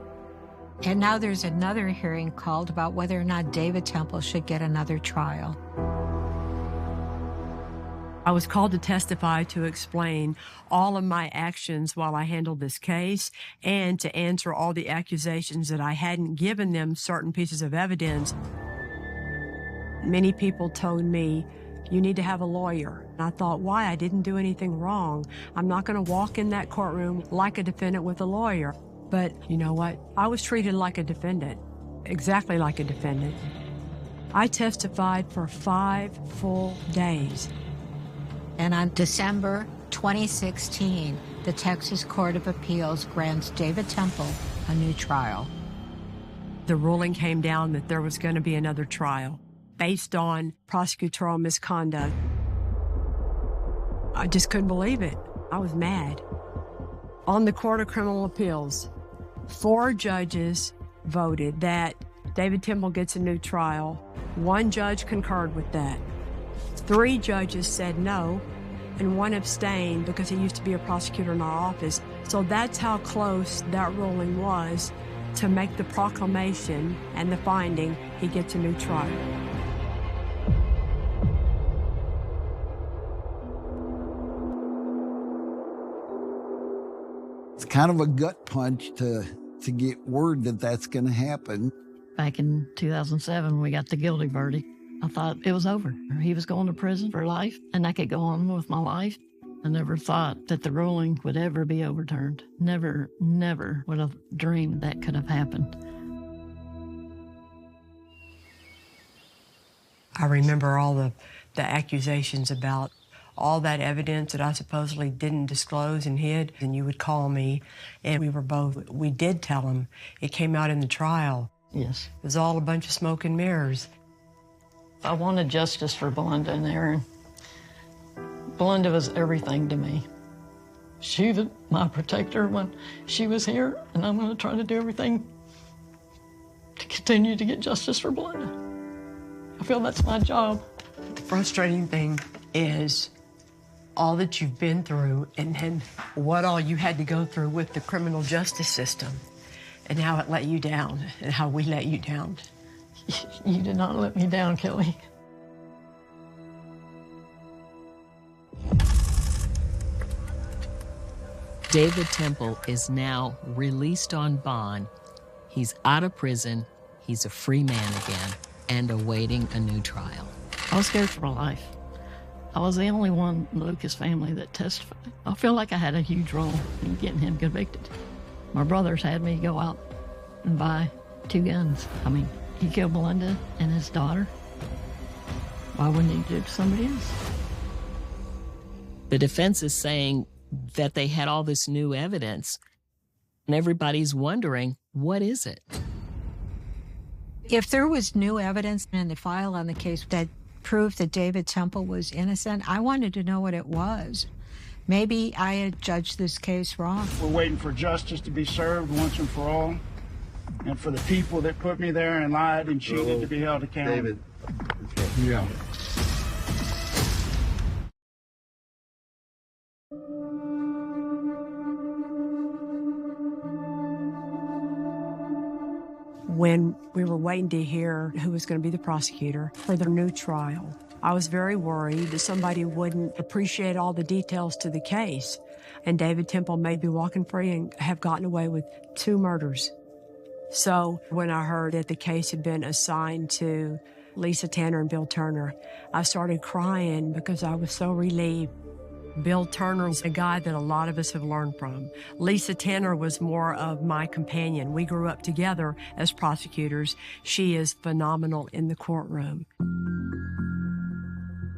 And now there's another hearing called about whether or not David Temple should get another trial. I was called to testify to explain all of my actions while I handled this case and to answer all the accusations that I hadn't given them certain pieces of evidence. Many people told me, you need to have a lawyer. And I thought, why? I didn't do anything wrong. I'm not going to walk in that courtroom like a defendant with a lawyer. But you know what? I was treated like a defendant, exactly like a defendant. I testified for 5 full days. And on December 2016, the Texas Court of Appeals grants David Temple a new trial. The ruling came down that there was going to be another trial based on prosecutorial misconduct. I just couldn't believe it. I was mad. On the Court of Criminal Appeals, 4 judges voted that David Temple gets a new trial. 1 judge concurred with that. 3 judges said no, and 1 abstained because he used to be a prosecutor in our office. So that's how close that ruling was to make the proclamation and the finding he gets a new trial. kind of a gut punch to get word that that's going to happen. Back in 2007, when we got the guilty verdict, I thought it was over. He was going to prison for life, and I could go on with my life. I never thought that the ruling would ever be overturned. Never would have dreamed that could have happened. I remember all the accusations about all that evidence that I supposedly didn't disclose and hid. And you would call me, and we did tell him. It came out in the trial. Yes. It was all a bunch of smoke and mirrors. I wanted justice for Belinda and Aaron. Belinda was everything to me. She was my protector when she was here, and I'm going to try to do everything to continue to get justice for Belinda. I feel that's my job. The frustrating thing is all that you've been through and what all you had to go through with the criminal justice system and how it let you down and how we let you down. You did not let me down, Kelly. David Temple is now released on bond. He's out of prison. He's a free man again and awaiting a new trial. I was scared for my life. I was the only one in the Lucas family that testified. I feel like I had a huge role in getting him convicted. My brothers had me go out and buy 2 guns. I mean, he killed Belinda and his daughter. Why wouldn't he do it to somebody else? The defense is saying that they had all this new evidence, and everybody's wondering, what is it? If there was new evidence in the file on the case that proved that David Temple was innocent, I wanted to know what it was. Maybe I had judged this case wrong. We're waiting for justice to be served once and for all, and for the people that put me there and lied and cheated to be held accountable. David. Yeah. When we were waiting to hear who was going to be the prosecutor for their new trial, I was very worried that somebody wouldn't appreciate all the details to the case. And David Temple may be walking free and have gotten away with 2 murders. So when I heard that the case had been assigned to Lisa Tanner and Bill Turner, I started crying because I was so relieved. Bill Turner's a guy that a lot of us have learned from. Lisa Tanner was more of my companion. We grew up together as prosecutors. She is phenomenal in the courtroom.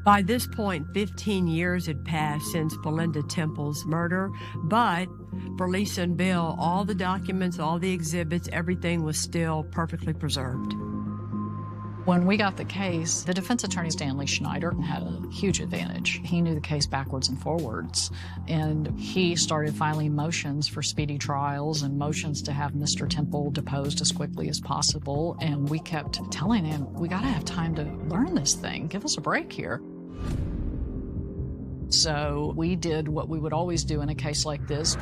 By this point, 15 years had passed since Belinda Temple's murder, but for Lisa and Bill, all the documents, all the exhibits, everything was still perfectly preserved. When we got the case, the defense attorney, Stanley Schneider, had a huge advantage. He knew the case backwards and forwards, and he started filing motions for speedy trials and motions to have Mr. Temple deposed as quickly as possible, and we kept telling him, we gotta have time to learn this thing. Give us a break here. So we did what we would always do in a case like this,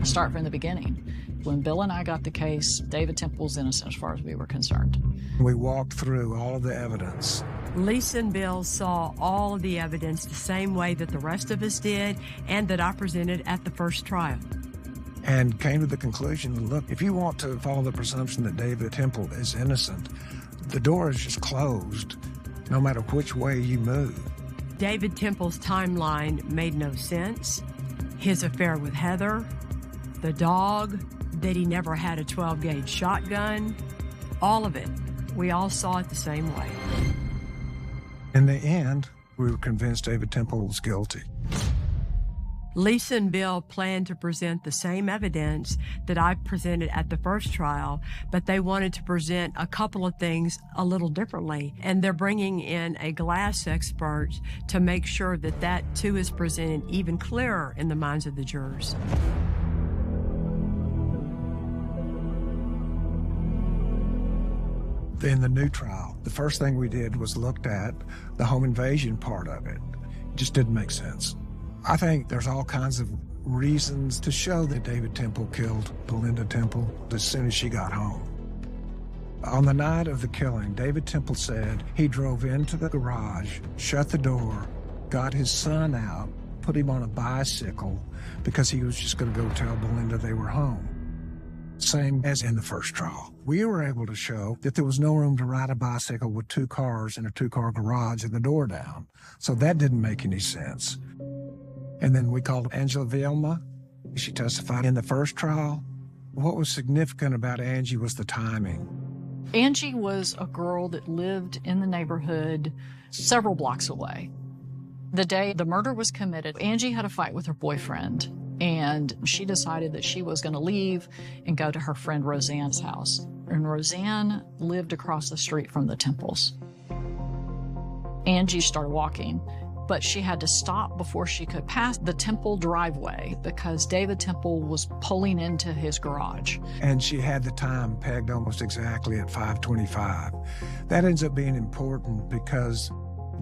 start from the beginning. When Bill and I got the case, David Temple was innocent as far as we were concerned. We walked through all of the evidence. Lisa and Bill saw all of the evidence the same way that the rest of us did and that I presented at the first trial. And came to the conclusion, look, if you want to follow the presumption that David Temple is innocent, the door is just closed, no matter which way you move. David Temple's timeline made no sense. His affair with Heather, the dog, that he never had a 12-gauge shotgun, all of it. We all saw it the same way. In the end, we were convinced David Temple was guilty. Lisa and Bill planned to present the same evidence that I presented at the first trial, but they wanted to present a couple of things a little differently. And they're bringing in a glass expert to make sure that that too is presented even clearer in the minds of the jurors. In the new trial, the first thing we did was looked at the home invasion part of it. It just didn't make sense. I think there's all kinds of reasons to show that David Temple killed Belinda Temple as soon as she got home. On the night of the killing, David Temple said he drove into the garage, shut the door, got his son out, put him on a bicycle because he was just going to go tell Belinda they were home. Same as in the first trial. We were able to show that there was no room to ride a bicycle with two cars in a two-car garage and the door down. So that didn't make any sense. And then we called Angela Vielma. She testified in the first trial. What was significant about Angie was the timing. Angie was a girl that lived in the neighborhood several blocks away. The day the murder was committed, Angie had a fight with her boyfriend, and she decided that she was going to leave and go to her friend Roseanne's house. And Roseanne lived across the street from the Temples. Angie started walking, but she had to stop before she could pass the Temple driveway because David Temple was pulling into his garage. And she had the time pegged almost exactly at 5:25. That ends up being important because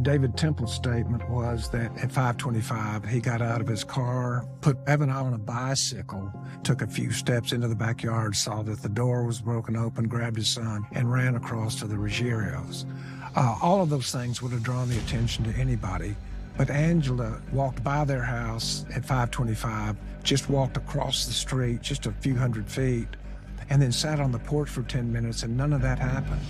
David Temple's statement was that at 5:25, he got out of his car, put Evan on a bicycle, took a few steps into the backyard, saw that the door was broken open, grabbed his son, and ran across to the Ruggieros. All of those things would have drawn the attention to anybody. But Angela walked by their house at 5:25, just walked across the street just a few hundred feet, and then sat on the porch for 10 minutes, and none of that happened.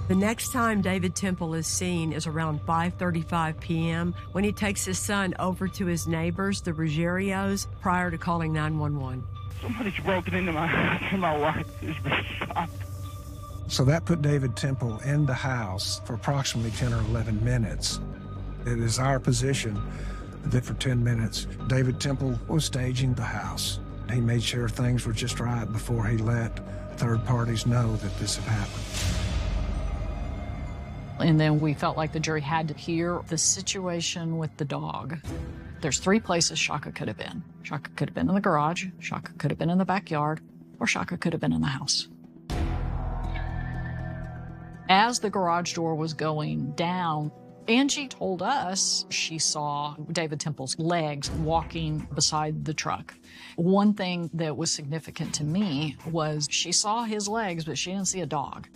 The next time David Temple is seen is around 5:35 p.m. when he takes his son over to his neighbors, the Ruggieros, prior to calling 911. Somebody's broken into my house and my wife has been shot. So that put David Temple in the house for approximately 10 or 11 minutes. It is our position that for 10 minutes, David Temple was staging the house. He made sure things were just right before he let third parties know that this had happened. And then we felt like the jury had to hear the situation with the dog. There's three places Shaka could have been. Shaka could have been in the garage, Shaka could have been in the backyard, or Shaka could have been in the house. As the garage door was going down, Angie told us she saw David Temple's legs walking beside the truck. One thing that was significant to me was she saw his legs, but she didn't see a dog.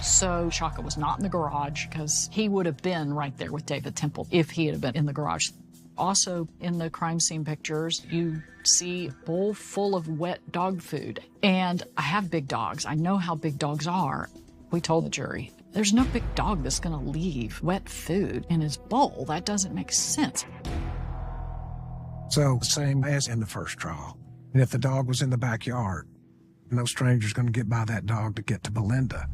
So Shaka was not in the garage because he would have been right there with David Temple if he had been in the garage. Also, in the crime scene pictures, you see a bowl full of wet dog food. And I have big dogs. I know how big dogs are. We told the jury, there's no big dog that's going to leave wet food in his bowl. That doesn't make sense. So, same as in the first trial. And if the dog was in the backyard, no stranger's going to get by that dog to get to Belinda.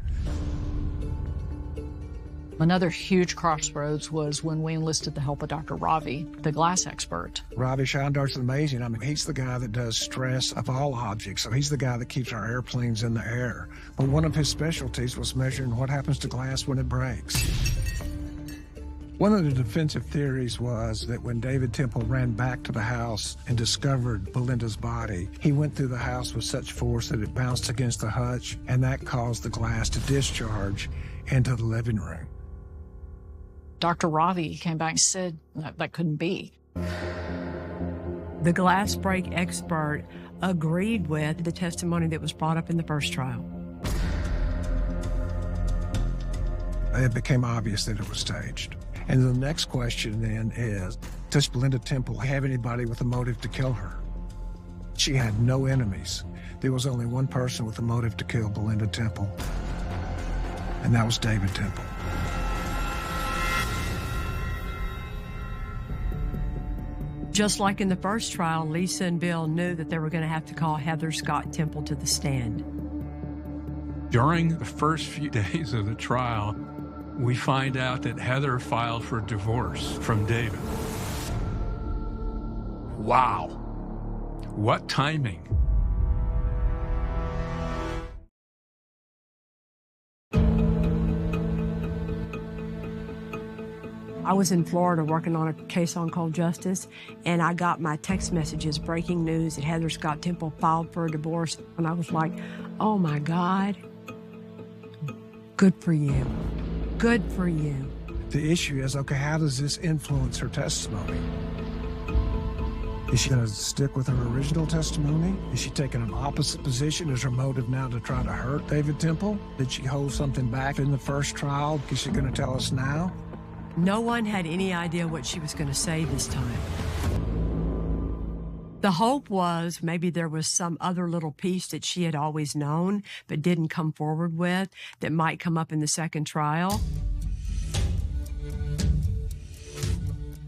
Another huge crossroads was when we enlisted the help of Dr. Ravi, the glass expert. Ravi Shandar's amazing. I mean, he's the guy that does stress of all objects. So he's the guy that keeps our airplanes in the air. But one of his specialties was measuring what happens to glass when it breaks. One of the defensive theories was that when David Temple ran back to the house and discovered Belinda's body, he went through the house with such force that it bounced against the hutch, and that caused the glass to discharge into the living room. Dr. Ravi came back and said that couldn't be. The glass break expert agreed with the testimony that was brought up in the first trial. It became obvious that it was staged. And the next question then is, does Belinda Temple have anybody with a motive to kill her? She had no enemies. There was only one person with a motive to kill Belinda Temple, and that was David Temple. Just like in the first trial, Lisa and Bill knew that they were going to have to call Heather Scott Temple to the stand. During the first few days of the trial, we find out that Heather filed for divorce from David. Wow. What timing. I was in Florida working on a case on Cold Justice, and I got my text messages, breaking news that Heather Scott Temple filed for a divorce. And I was like, oh my God, good for you. Good for you. The issue is, okay, how does this influence her testimony? Is she going to stick with her original testimony? Is she taking an opposite position? Is her motive now to try to hurt David Temple? Did she hold something back in the first trial? Is she going to tell us now? No one had any idea what she was going to say this time. The hope was maybe there was some other little piece that she had always known but didn't come forward with that might come up in the second trial.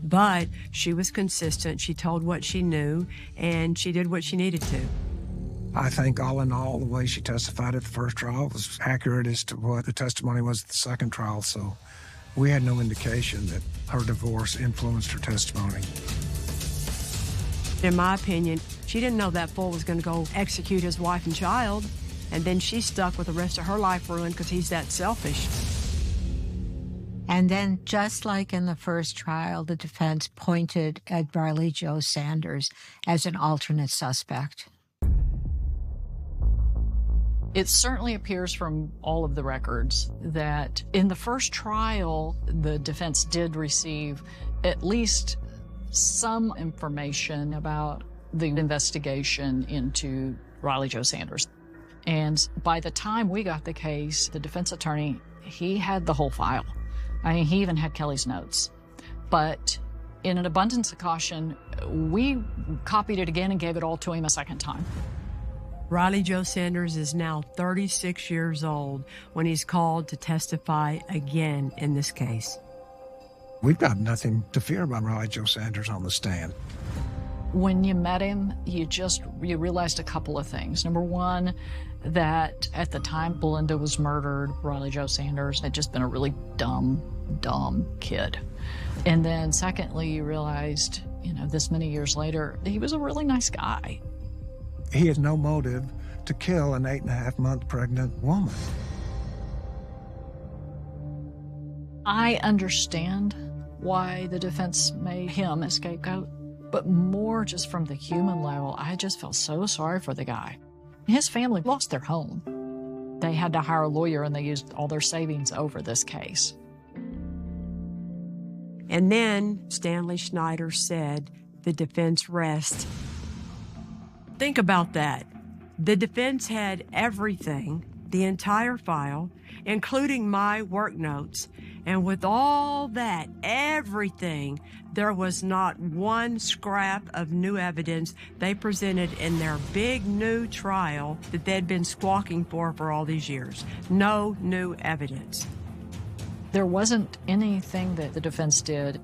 But she was consistent. She told what she knew, and she did what she needed to. I think all in all, the way she testified at the first trial was accurate as to what the testimony was at the second trial, so we had no indication that her divorce influenced her testimony. In my opinion, she didn't know that fool was going to go execute his wife and child, and then she's stuck with the rest of her life ruined because he's that selfish. And then, just like in the first trial, the defense pointed at Riley Jo Sanders as an alternate suspect. It certainly appears from all of the records that in the first trial, the defense did receive at least some information about the investigation into Riley Jo Sanders. And by the time we got the case, the defense attorney, he had the whole file. I mean, he even had Kelly's notes. But in an abundance of caution, we copied it again and gave it all to him a second time. Riley Jo Sanders is now 36 years old when he's called to testify again in this case. We've got nothing to fear about Riley Jo Sanders on the stand. When you met him, you realized a couple of things. Number one, that at the time Belinda was murdered, Riley Jo Sanders had just been a really dumb kid. And then secondly, you realized, this many years later, he was a really nice guy. He has no motive to kill an 8.5-month pregnant woman. I understand why the defense made him a scapegoat, but more just from the human level, I just felt so sorry for the guy. His family lost their home. They had to hire a lawyer, and they used all their savings over this case. And then Stanley Schneider said the defense rests. Think about that. The defense had everything, the entire file, including my work notes. And with all that, everything, there was not one scrap of new evidence they presented in their big new trial that they'd been squawking for all these years. No new evidence. There wasn't anything that the defense did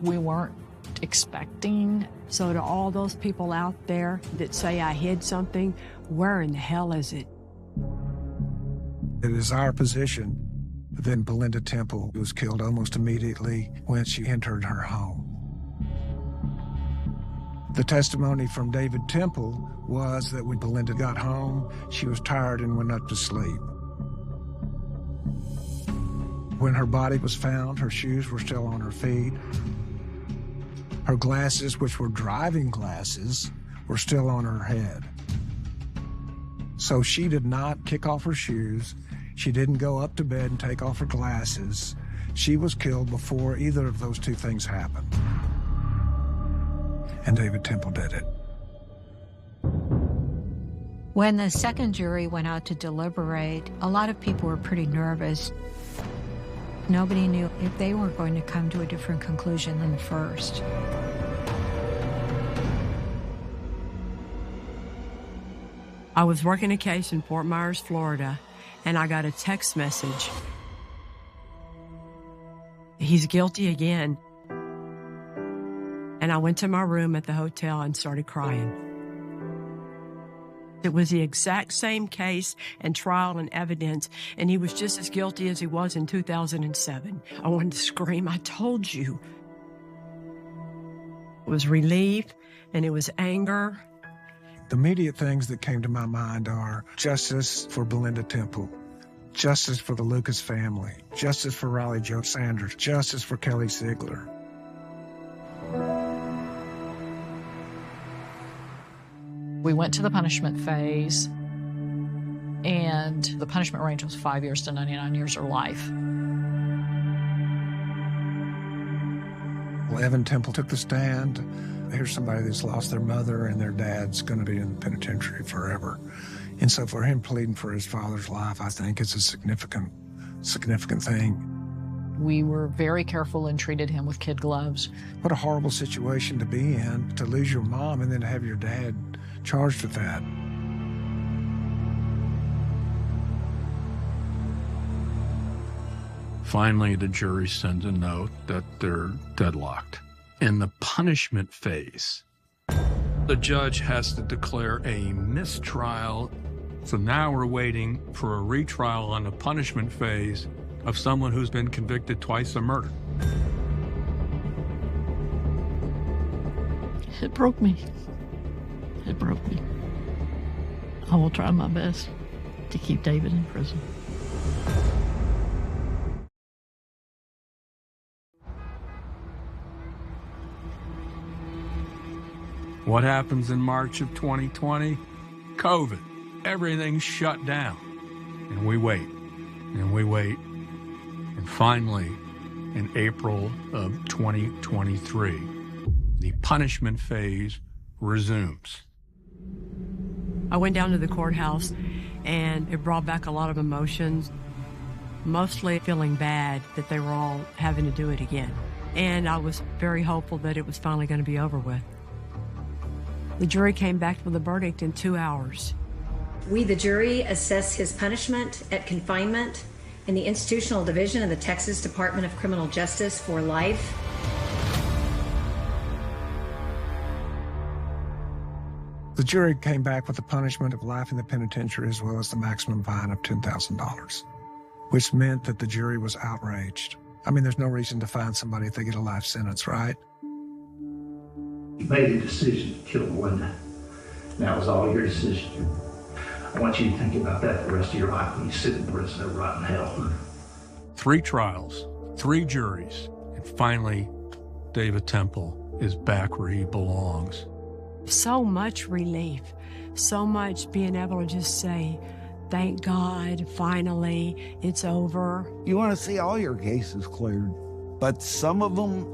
we weren't expecting. So to all those people out there that say I hid something, where in the hell is it? It is our position that Belinda Temple was killed almost immediately when she entered her home. The testimony from David Temple was that when Belinda got home, she was tired and went up to sleep. When her body was found, her shoes were still on her feet. Her glasses, which were driving glasses, were still on her head. So she did not kick off her shoes. She didn't go up to bed and take off her glasses. She was killed before either of those two things happened. And David Temple did it. When the second jury went out to deliberate, a lot of people were pretty nervous. Nobody knew if they were going to come to a different conclusion than the first. I was working a case in Fort Myers, Florida, and I got a text message. He's guilty again. And I went to my room at the hotel and started crying. It was the exact same case and trial and evidence, and he was just as guilty as he was in 2007. I wanted to scream, I told you. It was relief, and it was anger. The immediate things that came to my mind are justice for Belinda Temple, justice for the Lucas family, justice for Riley Jo Sanders, justice for Kelly Siegler. We went to the punishment phase, and the punishment range was 5 years to 99 years or life. Well, Evan Temple took the stand. Here's somebody that's lost their mother, and their dad's going to be in the penitentiary forever. And so for him pleading for his father's life, I think it's a significant thing. We were very careful and treated him with kid gloves. What a horrible situation to be in, to lose your mom and then to have your dad charged with that. Finally, the jury sends a note that they're deadlocked. In the punishment phase, the judge has to declare a mistrial. So now we're waiting for a retrial on the punishment phase of someone who's been convicted twice of murder. It broke me. It broke me. I will try my best to keep David in prison. What happens in March of 2020? COVID. Everything's shut down. And we wait. And we wait. And finally, in April of 2023, the punishment phase resumes. I went down to the courthouse, and it brought back a lot of emotions, mostly feeling bad that they were all having to do it again. And I was very hopeful that it was finally going to be over with. The jury came back with a verdict in 2 hours. We, the jury, assess his punishment at confinement in the Institutional Division of the Texas Department of Criminal Justice for life. The jury came back with the punishment of life in the penitentiary as well as the maximum fine of $10,000, which meant that the jury was outraged. I mean, there's no reason to fine somebody if they get a life sentence, right? You made a decision to kill Belinda. That was all your decision. I want you to think about that the rest of your life when you sit in prison or rot in hell. 3 trials, 3 juries, and finally, David Temple is back where he belongs. So much relief, so much being able to just say, thank God, finally, it's over. You want to see all your cases cleared, but some of them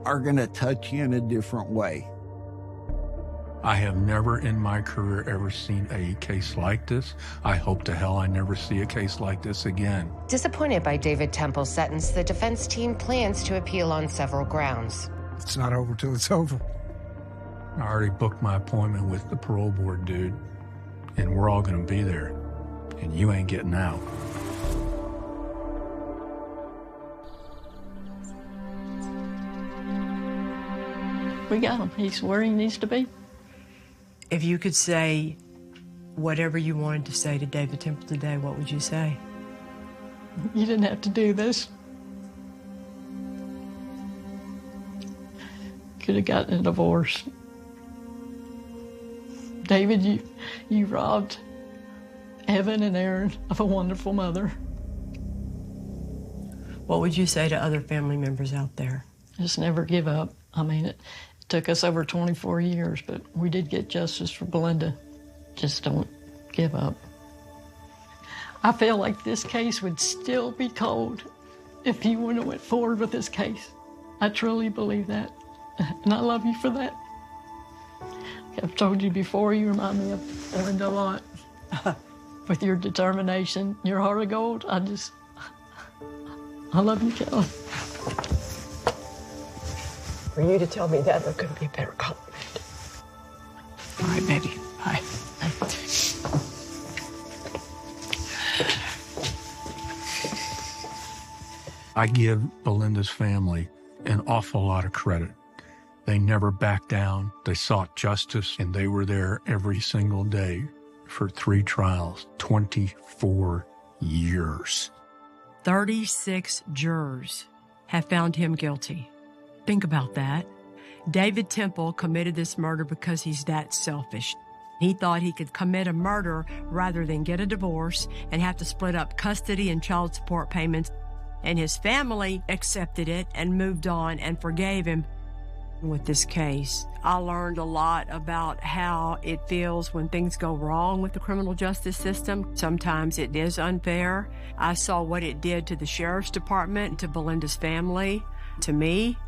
are going to touch you in a different way. I have never in my career ever seen a case like this. I hope to hell I never see a case like this again. Disappointed by David Temple's sentence, the defense team plans to appeal on several grounds. It's not over till it's over. I already booked my appointment with the parole board, dude, and we're all going to be there, and you ain't getting out. We got him. He's where he needs to be. If you could say whatever you wanted to say to David Temple today, what would you say? You didn't have to do this. Could have gotten a divorce. David, you robbed Evan and Aaron of a wonderful mother. What would you say to other family members out there? Just never give up. I mean, it took us over 24 years, but we did get justice for Belinda. Just don't give up. I feel like this case would still be cold if you wouldn't have went forward with this case. I truly believe that, and I love you for that. I've told you before, you remind me of Belinda a lot. With your determination, your heart of gold, I love you, Kelly. For you to tell me that, there couldn't be a better compliment. All right, baby. Bye. I give Belinda's family an awful lot of credit. They never backed down. They sought justice, and they were there every single day for 3 trials, 24 years. 36 jurors have found him guilty. Think about that. David Temple committed this murder because he's that selfish. He thought he could commit a murder rather than get a divorce and have to split up custody and child support payments. And his family accepted it and moved on and forgave him. With this case, I learned a lot about how it feels when things go wrong with the criminal justice system. Sometimes it is unfair. I saw what it did to the sheriff's department, to Belinda's family, to me.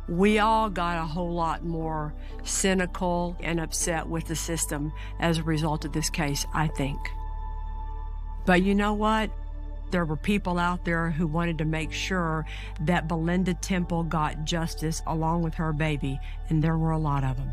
We all got a whole lot more cynical and upset with the system as a result of this case, I think. But you know what? There were people out there who wanted to make sure that Belinda Temple got justice along with her baby, and there were a lot of them.